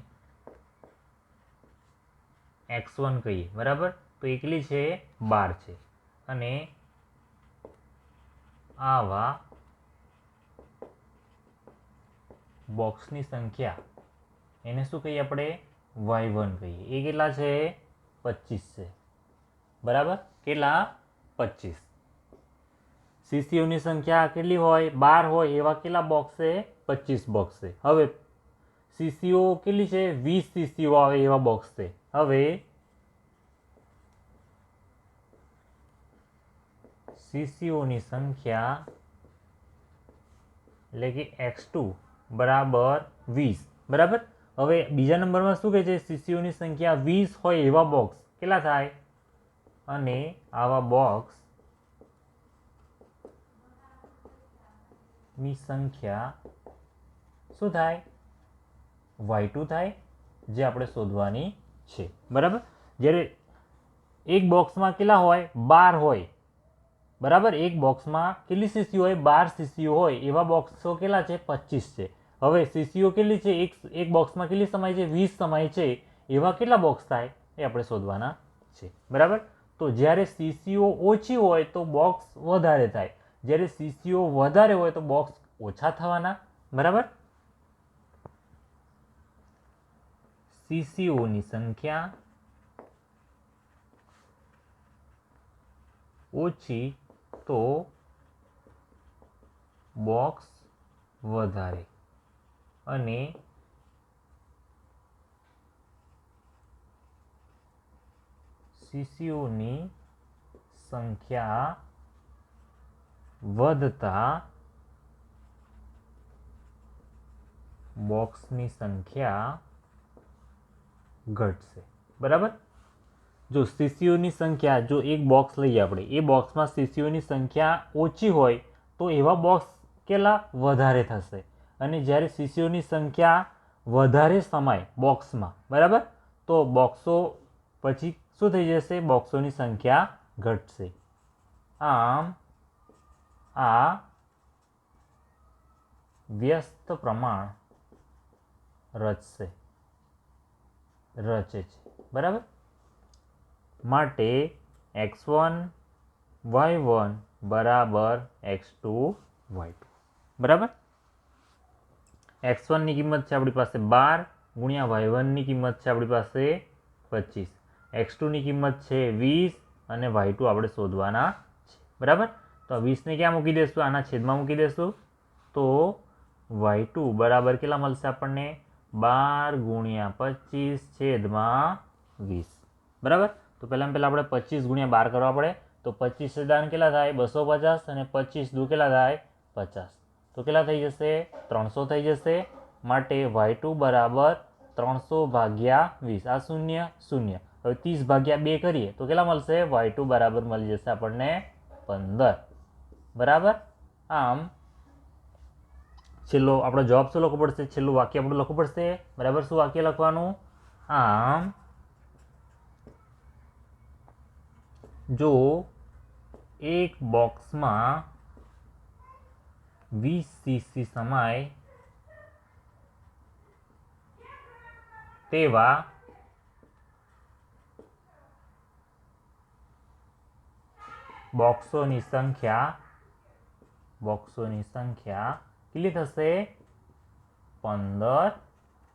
Speaker 1: x1 કહીએ. બરાબર, તો એકલી છે, 12 છે. અને આવા બોક્સની સંખ્યા એને શું કહીએ આપણે, y1 કહીએ. એ કેટલા છે? 25 છે. બરાબર, કેટલા? 25. સીસીઓની સંખ્યા કેટલી હોય? 12 હોય એવા કેટલા બોક્સ છે? 25 બોક્સ છે. હવે સીસીઓ કેટલી છે? 20 સીસીઓ આવે એવા બોક્સ છે. હવે સીસીઓની સંખ્યા એટલે કે x2 બરાબર 20. બરાબર, હવે બીજા નંબરમાં શું કહે છે? સીસીઓની સંખ્યા 20 હોય એવા બોક્સ કેટલા થાય? અને આવા બોક્સ ની સંખ્યા શું થાય? y2 થાય, જે આપણે શોધવાની છે. બરાબર, જ્યારે એક બોક્સમાં કેટલા હોય? 12 હોય. બરાબર, એક બોક્સમાં કેટલી સીસીઓ હોય? 12 સીસીઓ હોય એવા બોક્સો કેટલા છે? 25 છે. હવે સીસીઓ કેટલી છે? એક બોક્સમાં કેટલી સમાય છે? 20 સમાય છે. એવા કેટલા બોક્સ થાય એ આપણે શોધવાના છે. બરાબર, તો જ્યારે સીસીઓ ઓછી હોય તો બોક્સ વધારે થાય, જ્યારે સીસીઓ વધારે હોય તો બોક્સ ઓછા થવાના. બરાબર, સીસીઓની સંખ્યા ઓછી તો બોક્સ વધારે, અને સીસીઓની સંખ્યા વધતા બોક્સની સંખ્યા ઘટશે. બરાબર, જો સીસીઓની સંખ્યા, જો એક બોક્સ લઈએ આપણે, એ બોક્સમાં સીસીઓની સંખ્યા ઓછી હોય તો એવા બોક્સ કેટલા? વધારે થશે. અને જ્યારે સીસીઓની સંખ્યા વધારે સમાય બોક્સમાં, બરાબર, તો બોક્સો પછી શું થઈ જશે? બોક્સોની સંખ્યા ઘટશે. આમ આ વ્યસ્ત પ્રમાણ રચે છે. બરાબર, માટે x1 y1 બરાબર x2 y2. બરાબર, x1 ની કિંમત છે આપણી પાસે 12 ગુણ્યા y1 ની કિંમત છે આપણી પાસે 25, x2 ની કિંમત છે 20 અને y2 આપણે શોધવાના છે. બરાબર, તો 20 ને ક્યાં મૂકી દેશું? આના છેદમાં મૂકી દેશું. તો y2 બરાબર કેટલા મળશે આપણને? 12 ગુણ્યા 25 છેદમાં 20. બરાબર, તો પહેલાં આપણે 25 ગુણ્યા 12 કરવા પડે. તો 25 છેદાન કેટલા થાય? 250, અને 25 દુ કેટલા થાય? 50. તો કેટલા થઈ જશે? 300 થઈ જશે. માટે y2 બરાબર 300 ભાગ્યા 20. આ 0 0. હવે 30 ભાગ્યા 2 કરીએ તો કેટલા મળશે? y2 બરાબર મળી જશે આપણને 15. બરાબર, આમ છેલ્લો આપણો જવાબ શું લખવો પડશે? છેલ્લું વાક્ય આપણું લખવું પડશે. બરાબર, શું વાક્ય લખવાનું? આમ જો એક બોક્સમાં 20 સીસી સમાય તેવા બોક્સોની સંખ્યા કેટલી થશે? 15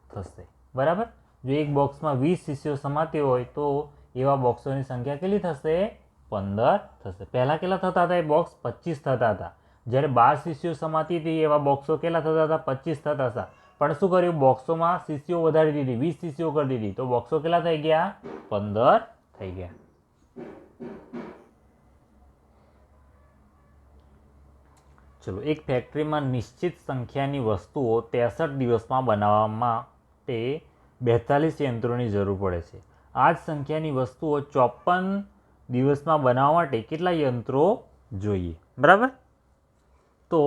Speaker 1: થશે. બરાબર, જો એક બોક્સમાં 20 સીસીઓ સમાતી હોય તો એવા બોક્સોની સંખ્યા કેટલી થશે? 15 થશે. પહેલા કેટલા થતા હતા? એ બોક્સ 25 થતા હતા. જ્યારે 12 સીસીઓ સમાતી હતી એવા બોક્સો કેટલા થતા હતા? 25 થતા હતા. પણ શું કર્યું? બોક્સોમાં સીસીઓ વધારી દીધી, 20 સીસીઓ કરી દીધી, તો બોક્સો કેટલા થઈ ગયા? 15 થઈ ગયા. ચલો, એક ફેક્ટરીમાં નિશ્ચિત સંખ્યાની વસ્તુઓ 63 દિવસમાં બનાવવા માટે 42 યંત્રોની જરૂર પડે છે. આ જ સંખ્યાની વસ્તુઓ 54 દિવસમાં બનાવવા માટે કેટલા યંત્રો જોઈએ? બરાબર, તો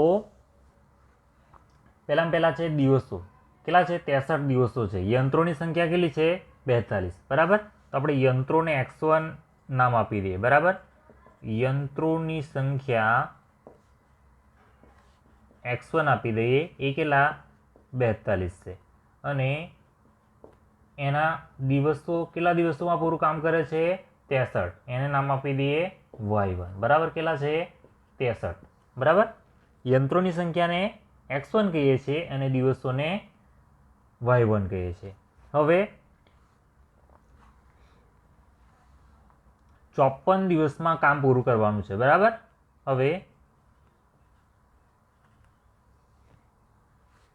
Speaker 1: પહેલાં છે દિવસો. કેટલા છે? 63 દિવસો છે. યંત્રોની સંખ્યા કેટલી છે? 42. બરાબર, તો આપણે યંત્રોને x1 નામ આપી દઈએ. બરાબર, યંત્રોની સંખ્યા x1 આપી દઈએ. એ કેટલા? 42 છે. અને એના દિવસો કેટલા દિવસોમાં પૂરું કામ કરે છે? 63. એને નામ આપી દઈએ y1. બરાબર, કેટલા છે? 63. બરાબર, યંત્રોની સંખ્યાને x1 કહીએ છીએ અને દિવસોને y1 કહીએ છીએ. હવે 54 દિવસમાં કામ પૂરું કરવાનું છે, બરાબર. હવે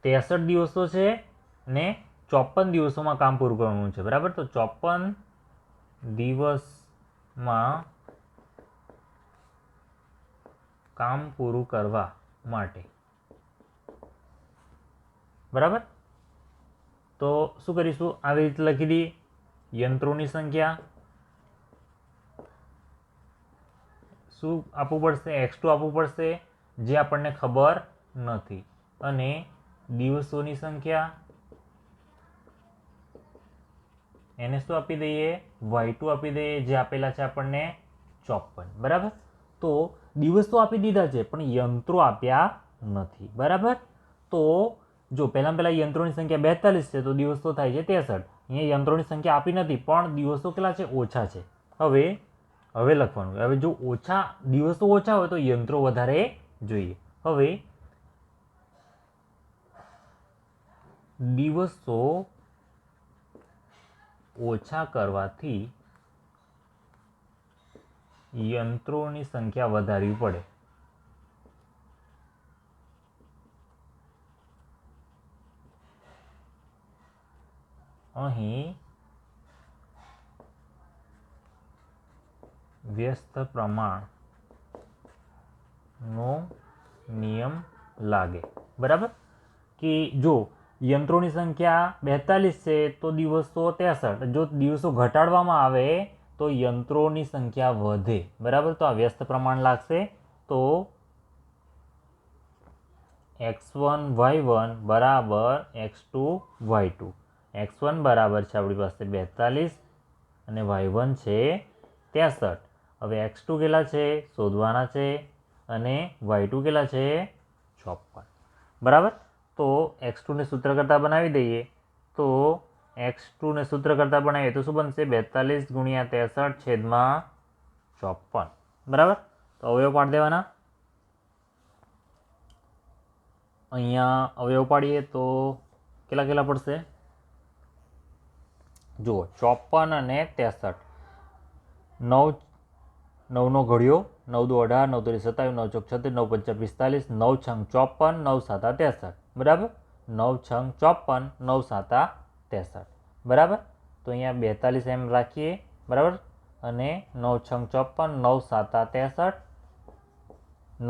Speaker 1: 63 દિવસો છે ને 54 દિવસોમાં કામ પૂરું કરવાનું છે, બરાબર. તો 54 દિવસમાં કામ પૂરું કરવા માટે, બરાબર. તો શું કરીશું, આવી રીતે લખી દઈએ. યંત્રોની સંખ્યા શું આપવું પડશે, x2 આપવું પડશે, જે આપણને ખબર નથી. અને દિવસોની સંખ્યા એને શું આપી દઈએ, y2 આપી દઈએ, જે આપેલા છે આપણને 54, બરાબર. તો દિવસો આપી દીધા છે પણ યંત્રો આપ્યા નથી, બરાબર. તો જો પહેલા યંત્રોની સંખ્યા 42 છે તો દિવસો થાય છે 63. અહીંયા યંત્રોની સંખ્યા આપી નથી પણ દિવસો કેટલા છે, ઓછા છે. હવે લખવાનું, હવે જો દિવસો ઓછા હોય તો યંત્રો વધારે જોઈએ. હવે દિવસો ઓછા કરવાથી યંત્રોની સંખ્યા વધારવી પડે. અહીં વ્યસ્ત પ્રમાણનો નિયમ લાગે, બરાબર. કે જો યંત્રોની સંખ્યા 42 છે તો દિવસો 63. જો દિવસો ઘટાડવામાં આવે તો યંત્રોની સંખ્યા વધે, બરાબર. તો આ વ્યસ્ત પ્રમાણ લાગશે. તો x1 y1 બરાબર x2 y2. x1 બરાબર છે આપણી પાસે 42 અને y1 છે 63. હવે x2 કેટલા છે શોધવાના છે અને y2 કેટલા છે 54, બરાબર. તો x2 ને સૂત્ર કરતા બનાવી દઈએ. તો x2 ને સૂત્ર કરતા બનાવીએ તો શું બનશે, 42 ગુણ્યા 63 છેદમાં 54, બરાબર. તો અવયવ પાડી દેવાના. અહીંયા અવયવ પાડીએ તો કેટલા પડશે, જુઓ 54 અને 63. 9 નો ઘડિયો, 9 દુ 18, 9 તરી 27, 9 ચોક 36, 9 પંચા 45, 9 છંગ 54, 9 સાતા 63, બરાબર. 9 છંગ 54, 9 સાતા 63, બરાબર. તો અહીંયા 42 એમ રાખીએ, બરાબર. અને 9 છંગ 54, 9 સાતા 63,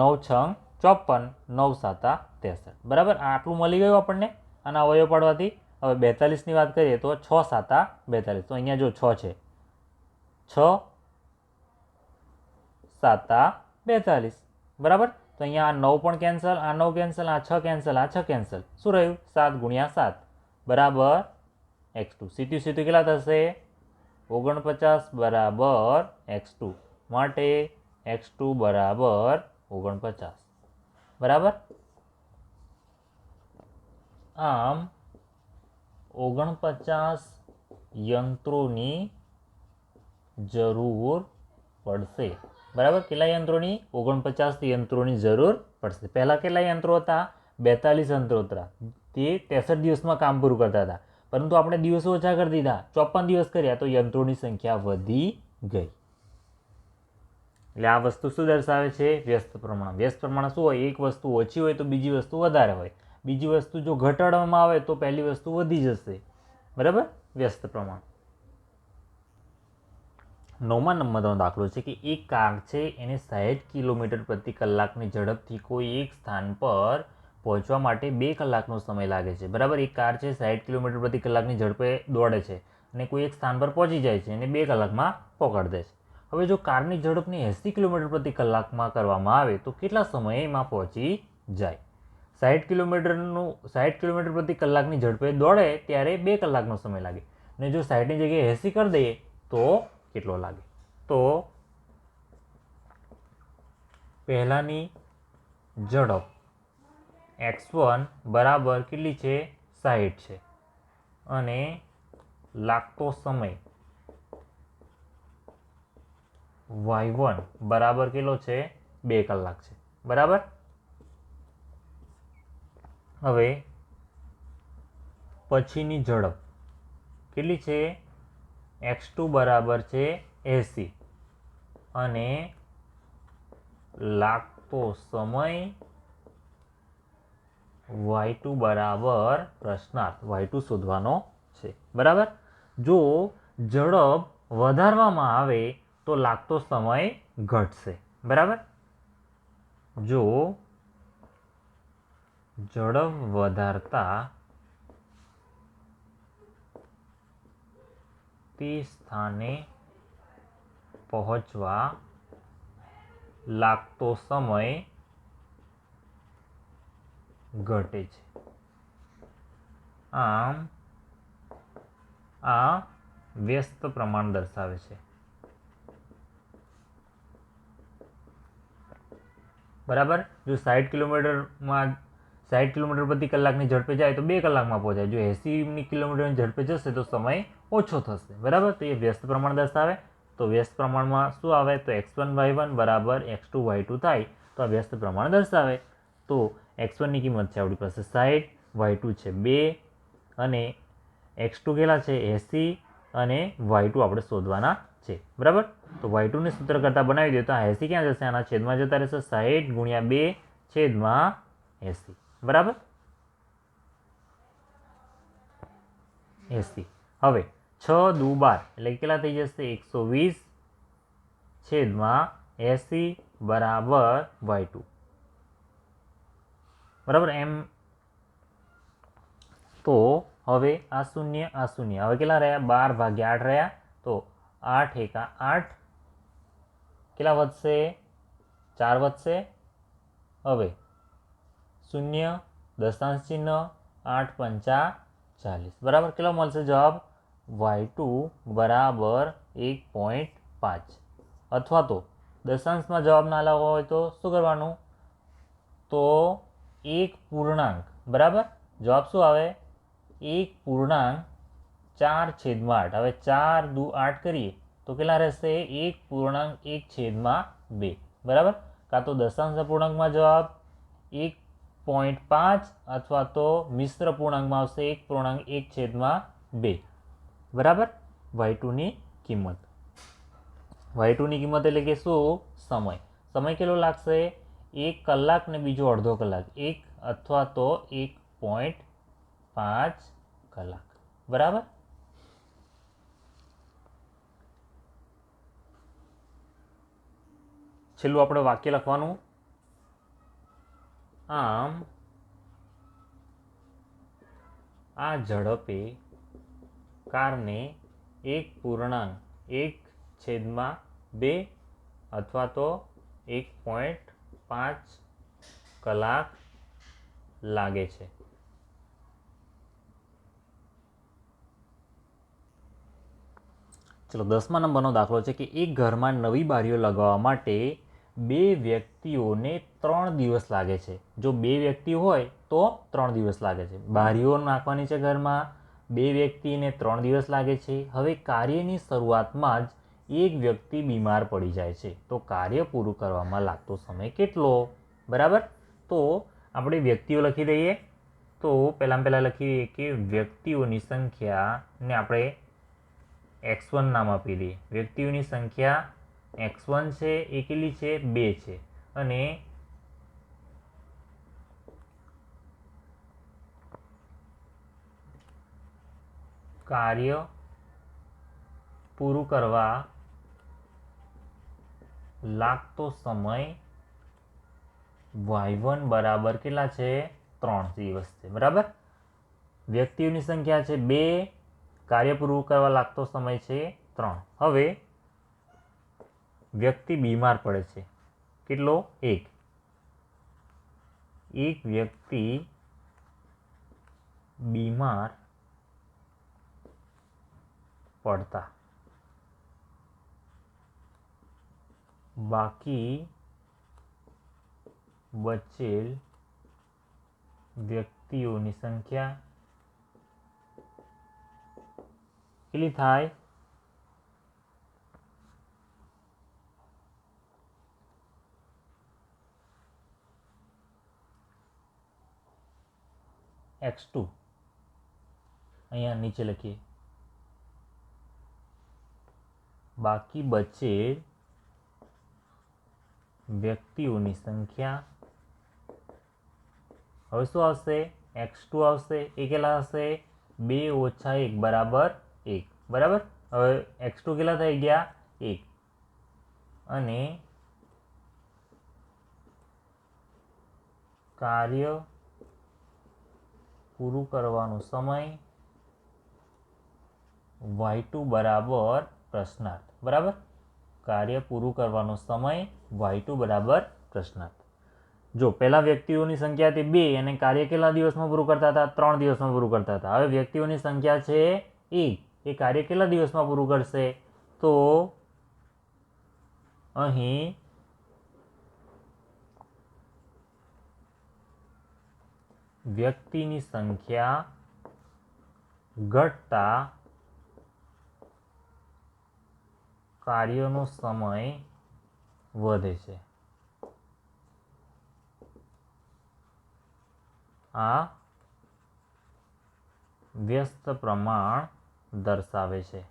Speaker 1: 9 છંગ 54, 9 સાતા 63, બરાબર. આટલું મળી ગયું આપણને આના અવયવ પાડવાથી. હવે 42ની વાત કરીએ તો 6 સાતા 42. તો અહીંયા જો 6 છે, 6 સાતા 42, બરાબર. તો અહીંયા આ 9 પણ કેન્સલ, આ 9 કેન્સલ, આ 6 કેન્સલ, આ 6 કેન્સલ. શું રહ્યું, 7 ગુણ્યા 7 બરાબર x2. સીધું કેટલા થશે, 49 બરાબર x2. માટે x2 બરાબર 49, બરાબર. આમ 49 યંત્રોની જરૂર પડશે, બરાબર. કેટલા યંત્રોની, 49 યંત્રોની જરૂર પડશે. પહેલાં કેટલા યંત્રો હતા, 42 યંત્રો હતા. તે 63 દિવસમાં કામ પૂરું કરતા હતા. પરંતુ આપણે દિવસો ઓછા કરી દીધા, 54 દિવસ કર્યા તો યંત્રોની સંખ્યા વધી ગઈ. એટલે આ વસ્તુ શું દર્શાવે છે, વ્યસ્ત પ્રમાણ. વ્યસ્ત પ્રમાણ શું હોય, એક વસ્તુ ઓછી હોય તો બીજી વસ્તુ વધારે હોય, બીજી વસ્તુ જો ઘટાડવામાં આવે તો પહેલી વસ્તુ વધી જશે, બરાબર. વ્યસ્ત પ્રમાણ. 9મા નંબરનો દાખલો છે કે એક કાર છે એને 60 કિલોમીટર પ્રતિ કલાકની ઝડપથી કોઈ એક સ્થાન પર પહોંચવા માટે 2 કલાકનો સમય લાગે છે, બરાબર. એક કાર છે 60 કિલોમીટર પ્રતિ કલાકની ઝડપે દોડે છે અને કોઈ એક સ્થાન પર પહોંચી જાય છે અને 2 કલાકમાં પહોંચાડી દે છે. હવે જો કારની ઝડપને 80 કિલોમીટર પ્રતિ કલાકમાં કરવામાં આવે તો કેટલા સમયમાં પહોંચી જાય. 60 કિલોમીટર પ્રતિ કલાકની ઝડપે દોડે ત્યારે 2 કલાકનો સમય લાગે અને જો 60ની જગ્યાએ 80 કરી દઈએ તો કેટલો લાગે. તો પહેલાની ઝડપ x1 બરાબર કેટલી છે, 60 છે અને લાગતો સમય y1 બરાબર કેટલો છે, 2 કલાક છે, બરાબર. હવે પછીની ઝડપ કેટલી છે, x2 બરાબર છે 80 અને લાગતો સમય y2 બરાબર પ્રશ્નાર્થ y2 શોધવાનો છે. બરાબર. જો ઝડપ વધારવામાં આવે તો લાગતો સમય ઘટશે. બરાબર. જો ઝડપ વધારતા તે સ્થાને પહોંચવા લાગતો સમય ઘટે છે. આમ આ વ્યસ્ત પ્રમાણ દર્શાવે છે. બરાબર. જો 60 કિલોમીટરમાં 60 કિલોમીટર પ્રતિ કલાકની ઝડપે જાય તો 2 કલાકમાં પહોંચાય. જો 80 કિલોમીટરની ઝડપે જશે તો સમય ઓછો થશે. બરાબર. તો એ વ્યસ્ત પ્રમાણ દર્શાવે. તો વ્યસ્ત પ્રમાણમાં શું આવે તો x1 y1 બરાબર x2 y2 થાય. તો આ વ્યસ્ત પ્રમાણ દર્શાવે. તો x1ની કિંમત છે આપણી પાસે 60, y2 છે 2 અને x2 કેટલા છે 80 અને y2 આપણે શોધવાના છે. બરાબર. તો y2ને સૂત્ર કરતાં બનાવી દઈએ તો આ 80 ક્યાં જશે? આના છેદમાં જતા રહેશે. 60 ગુણ્યા 2 છેદમાં 80. બરાબર. 80. હવે 6 દુ 12 એટલે કેટલા થઈ જશે? 120 છેદમાં 80 બરાબર y2. બરાબર. એમ તો હવે આ શૂન્ય આ શૂન્ય હવે કેટલા રહ્યા? 12 ભાગ્યા 8 રહ્યા. તો 8 એકા 8 કેટલા વધશે? 4 વધશે. હવે શૂન્ય દશાંશ ચિહ્ન 8 પંચા 40. બરાબર. કેટલો મળશે જવાબ? y2 બરાબર 1.5. અથવા તો દશાંશમાં જવાબ ના લાવવો હોય તો શું કરવાનું? તો 1 પૂર્ણાંક. બરાબર. જવાબ શું આવે? 1 પૂર્ણાંક 4 છેદમાં 8. હવે 4 દુ 8 કરીએ તો કેટલા રહેશે? 1 પૂર્ણાંક 1 છેદમાં 2. બરાબર. કાં તો દશાંશ પૂર્ણાંકમાં જવાબ 1.5 અથવા તો મિશ્ર પૂર્ણાંકમાં આવશે 1 પૂર્ણાંક 1 છેદમાં 2. બરાબર. y2ની કિંમત. y2ની કિંમત એટલે કે શું? સમય. સમય કેટલો લાગશે? 1 કલાક ને બીજો અડધો કલાક. 1 અથવા તો 1.5 કલાક. બરાબર. છેલ્લું આપણે વાક્ય લખવાનું. આમ આ ઝડપે કારને 1 પૂર્ણાંક 1 છેદમાં 2 અથવા તો 1.5 કલાક લાગે છે. ચલો 10મા નંબરનો દાખલો છે કે એક ઘરમાં નવી બારીઓ લગાવવા માટે 2 વ્યક્તિઓને 3 દિવસ લાગે છે. જો 2 વ્યક્તિ હોય તો 3 દિવસ લાગે છે. બારીઓ નાખવાની છે ઘરમાં, 2 વ્યક્તિને 3 દિવસ લાગે છે. હવે કાર્યની શરૂઆતમાં જ એક વ્યક્તિ બીમાર પડી જાય છે તો કાર્ય પૂરું કરવામાં લાગતો સમય કેટલો? બરાબર. તો આપણે વ્યક્તિઓ લખી દઈએ. તો પહેલાં લખીએ કે વ્યક્તિઓની સંખ્યાને આપણે x1 નામ આપી દઈએ. વ્યક્તિઓની સંખ્યા x1 છે એ કેટલી છે? 2 છે. અને કાર્ય પૂરું કરવા લાગતો સમય y1 બરાબર કેટલા છે? 3 દિવસ છે. બરાબર. વ્યક્તિઓની સંખ્યા છે 2, કાર્ય પૂરું કરવા લાગતો સમય છે 3. હવે વ્યક્તિ બીમાર પડે છે. કેટલો? 1. એક વ્યક્તિ બીમાર પડતા બાકી બચેલ વ્યક્તિઓની સંખ્યા કેટલી થાય? x2. અહીંયા નીચે લખીએ. બાકી બચેલ વ્યક્તિઓની સંખ્યા, હવે શું આવશે? x2 આવશે. એ કેટલા હશે? 2 ઓછા 1 બરાબર 1. બરાબર. હવે x2 કેટલા થઈ ગયા? 1. અને કાર્ય પૂરું કરવાનો સમય y2 બરાબર પ્રશ્નાર્થ. બરાબર. કાર્ય પૂરું કરવાનો સમય y2 બરાબર પ્રશ્નાર્થ. જો પહેલા વ્યક્તિઓની સંખ્યા હતી 2 અને કાર્ય કેટલા દિવસમાં પૂરું કરતા હતા? 3 દિવસમાં પૂરું કરતા હતા. હવે વ્યક્તિઓની સંખ્યા છે 1, એ કાર્ય કેટલા દિવસમાં પૂરું કરશે? તો અહીં વ્યક્તિની સંખ્યા ઘટતા કાર્યનો સમય વધે છે. આ વ્યસ્ત પ્રમાણ દર્શાવે છે.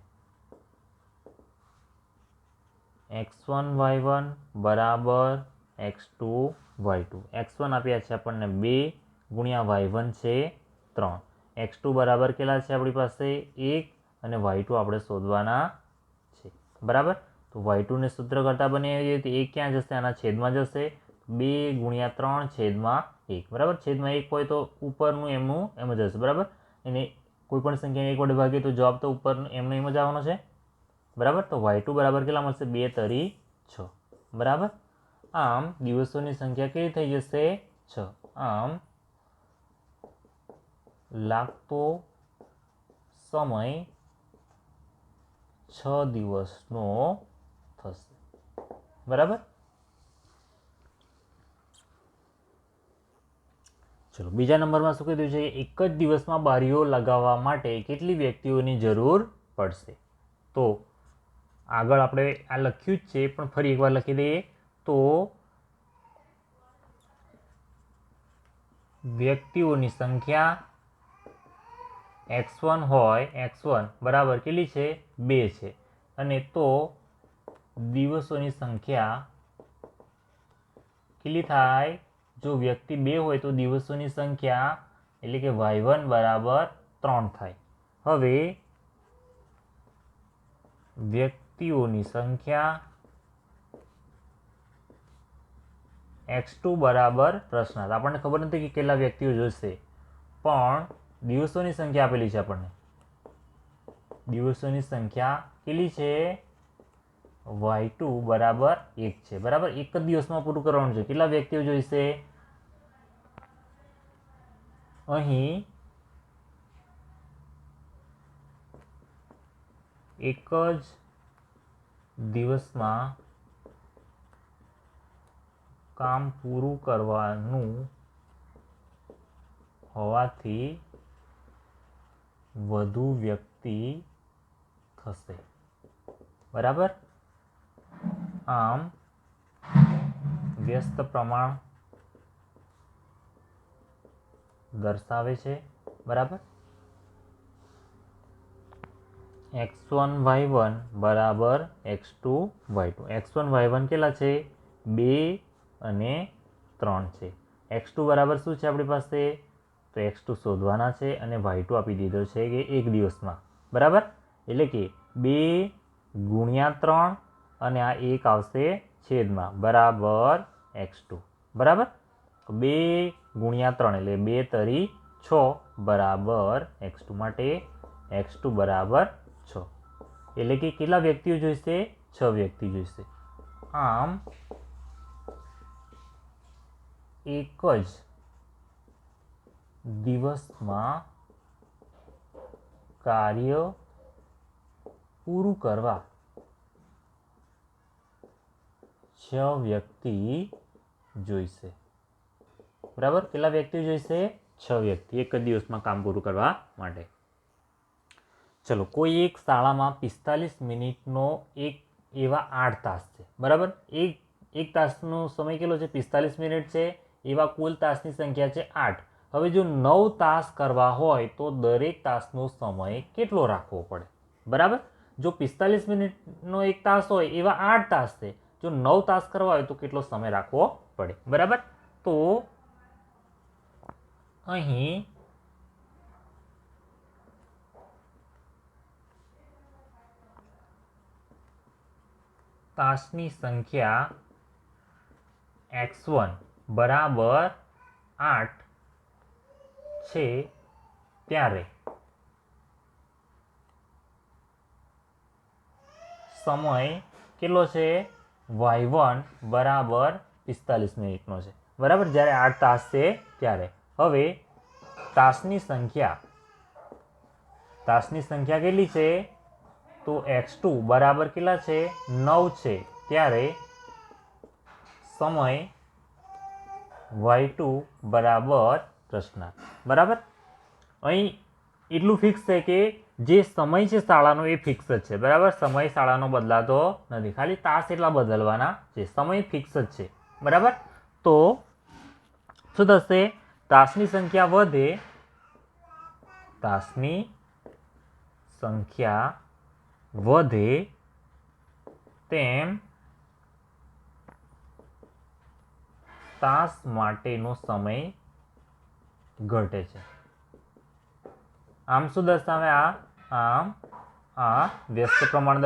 Speaker 1: x1 y1 બરાબર x2 y2. x1 આપ્યા છે આપણને 2 ગુણ્યા y1 છે 3. x2 બરાબર કેટલા છે આપણી પાસે? 1 અને y2 આપણે શોધવાના છે. બરાબર. તો y2 ને સૂત્ર કરતા બનાવીએ તો 1 ક્યાં જશે? આના છેદમાં જશે. 2 ગુણ્યા 3 છેદમાં 1. બરાબર. છેદમાં 1 હોય તો ઉપરનું એમનું એમ જ હશે. બરાબર. એને કોઈ પણ સંખ્યાને 1 વડે ભાગીએ તો જવાબ તો ઉપર એમનો એમ જ આવવાનો છે. બરાબર. તો y2 બરાબર કેટલા મળશે? 2 તરી 6. બરાબર. આમ દિવસોની સંખ્યા કેવી થઈ જશે? 6. આમ લાગતો સમય 6 દિવસનો થશે. બરાબર. ચલો બીજા નંબરમાં શું કીધું છે? એક જ દિવસમાં બારીઓ લગાવવા માટે કેટલી વ્યક્તિઓની જરૂર પડશે? તો આગળ આપણે આ લખ્યું જ છે પણ ફરી એકવાર લખી દઈએ. તો વ્યક્તિઓની સંખ્યા x1 હોય, x1 બરાબર કેટલી છે? 2 છે. અને તો દિવસોની સંખ્યા કેટલી થાય? જો વ્યક્તિ 2 હોય તો દિવસોની સંખ્યા એટલે કે y1 બરાબર 3 થાય. હવે વ્યક્તિઓની સંખ્યા x2 બરાબર પ્રશ્નાર્થ. આપણને ખબર નથી કે કેટલા વ્યક્તિઓ જોઈશે, પણ દિવસોની સંખ્યા આપેલી છે આપણને. દિવસોની સંખ્યા કેટલી છે? y2 બરાબર 1 છે. બરાબર. એક જ દિવસમાં પૂરું કરવાનું છે. કેટલા વ્યક્તિઓ જોઈશે? અહીં એક જ દિવસમાં કામ પૂરું કરવાનું હોવાથી વધુ વ્યક્તિ થશે. બરાબર. આમ વ્યસ્ત પ્રમાણ દર્શાવે છે. બરાબર. x1 y1 બરાબર x2 y2. x1 y1 કેટલા છે? 2 અને 3 છે. x2 બરાબર શું છે આપણી પાસે? તો x2 શોધવાના છે અને y2 આપી દીધો છે કે એક દિવસમાં. બરાબર. એટલે કે 2 ગુણ્યા 3 અને આ 1 આવશે છેદમાં બરાબર x2. બરાબર. 2 ગુણ્યા 3 એટલે 2 તરી 6 બરાબર x2. માટે x2 બરાબર 6. એટલે કે કેટલા વ્યક્તિઓ જોઈશે? 6 વ્યક્તિ જોઈશે. આમ એક જ દિવસમાં કાર્ય પૂરું કરવા 6 વ્યક્તિ જોઈશે. બરાબર. કેટલા વ્યક્તિ જોઈશે? 6 વ્યક્તિ એક જ દિવસમાં કામ પૂરું કરવા માટે. ચલો કોઈ એક શાળામાં 45 મિનિટનો એવા 8 તાસ છે. બરાબર. એક તાસનો સમય કેટલો છે? 45 મિનિટ છે. એવા કુલ તાસની સંખ્યા છે 8. હવે જો 9 તાસ કરવા હોય તો દરેક તાસનો સમય કેટલો રાખવો પડે? બરાબર. જો 45 મિનિટનો એક તાસ હોય એવા 8 તાસ છે જો 9 તાસ કરવા હોય તો કેટલો સમય રાખવો પડે, બરાબર. તો અહીં તાસની સંખ્યા x1 બરાબર 8 છે ત્યારે સમય કેટલો છે? y1 બરાબર 45 મિનિટનો છે, બરાબર. જ્યારે 8 તાસ છે ત્યારે. હવે તાસની સંખ્યા કેટલી છે? તો x2 બરાબર કેટલા છે? 9 છે ત્યારે સમય y2 બરાબર પ્રશ્નાર્થ, બરાબર. અહીં એટલું ફિક્સ છે કે જે સમય છે શાળાનો એ ફિક્સ જ છે, બરાબર. સમય શાળાનો બદલાતો નથી, ખાલી તાસ એટલા બદલવાના છે, સમય ફિક્સ જ છે, બરાબર. તો શું થશે? તાસની સંખ્યા વધે, તેમ તાસ માટેનો સમય ઘટે છે. આમ શું દર્શાવે? આ વ્યસ્ત પ્રમાણ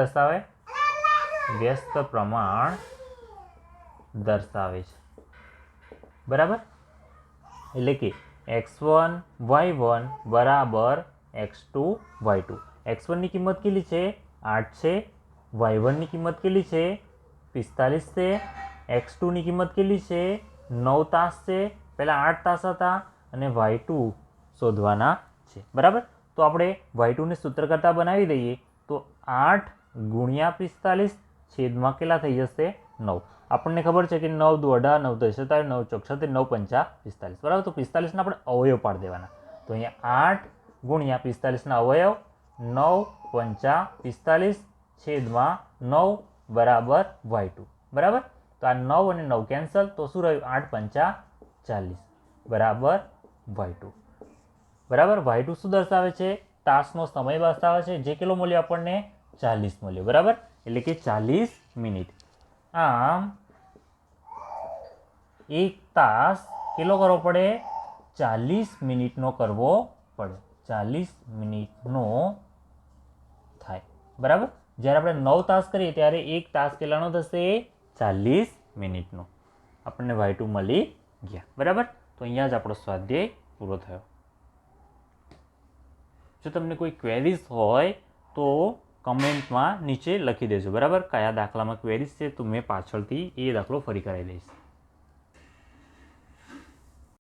Speaker 1: દર્શાવે છે, બરાબર. એટલે કે x1 y1 બરાબર x2 y2. x1 ની કિંમત કેટલી છે? 8 છે. y1 ની કિંમત કેટલી છે? 45 છે. x2 ની કિંમત કેટલી છે? 9 તાસ છે. પહેલા 8 તાસ હતા અને y2 શોધવાના છે, બરાબર. તો આપણે y2 ને સૂત્ર કરતા બનાવી દઈએ તો 8 ગુણ્યા 45 છેદમાં કેટલા થઈ જશે? 9. આપણને ખબર છે કે 9 દુ 18, 9 તો 47, 9 ચોક 36, 9 પંચા 45, બરાબર. તો 45 ના આપણે અવયવ પાડી દેવાના. તો અહીંયા 8 ગુણ્યા 45 ના અવયવ 9 પંચા 45 છેદમાં 9 બરાબર y2, બરાબર. તો આ 9 અને 9 કેન્સલ, તો શું રહ્યું? 8 પંચા 40 બરાબર y2, બરાબર. y2 શું દર્શાવે છે? તાસનો સમય દર્શાવે છે, જે કેટલો મળ્યો આપણને? 40 મળ્યો, બરાબર. એટલે કે 40 મિનિટ. આમ 1 તાસ કેટલો કરવો પડે? 40 મિનિટનો કરવો પડે. 40 મિનિટનો થાય, બરાબર. જ્યારે આપણે 9 તાસ કરીએ ત્યારે 1 તાસ કેટલાનો થશે? 40 મિનિટનો. આપણને y2 મળી ગયા, બરાબર. તો અહીંયા જ આપણો સ્વાધ્યાય પૂરો થયો. જો તમને કોઈ ક્વેરીઝ હોય તો કમેન્ટમાં નીચે લખી દેજો, બરાબર. કયા દાખલામાં ક્વેરીઝ છે તો મેં પાછળથી એ દાખલો ફરી કરાવી દઈશ.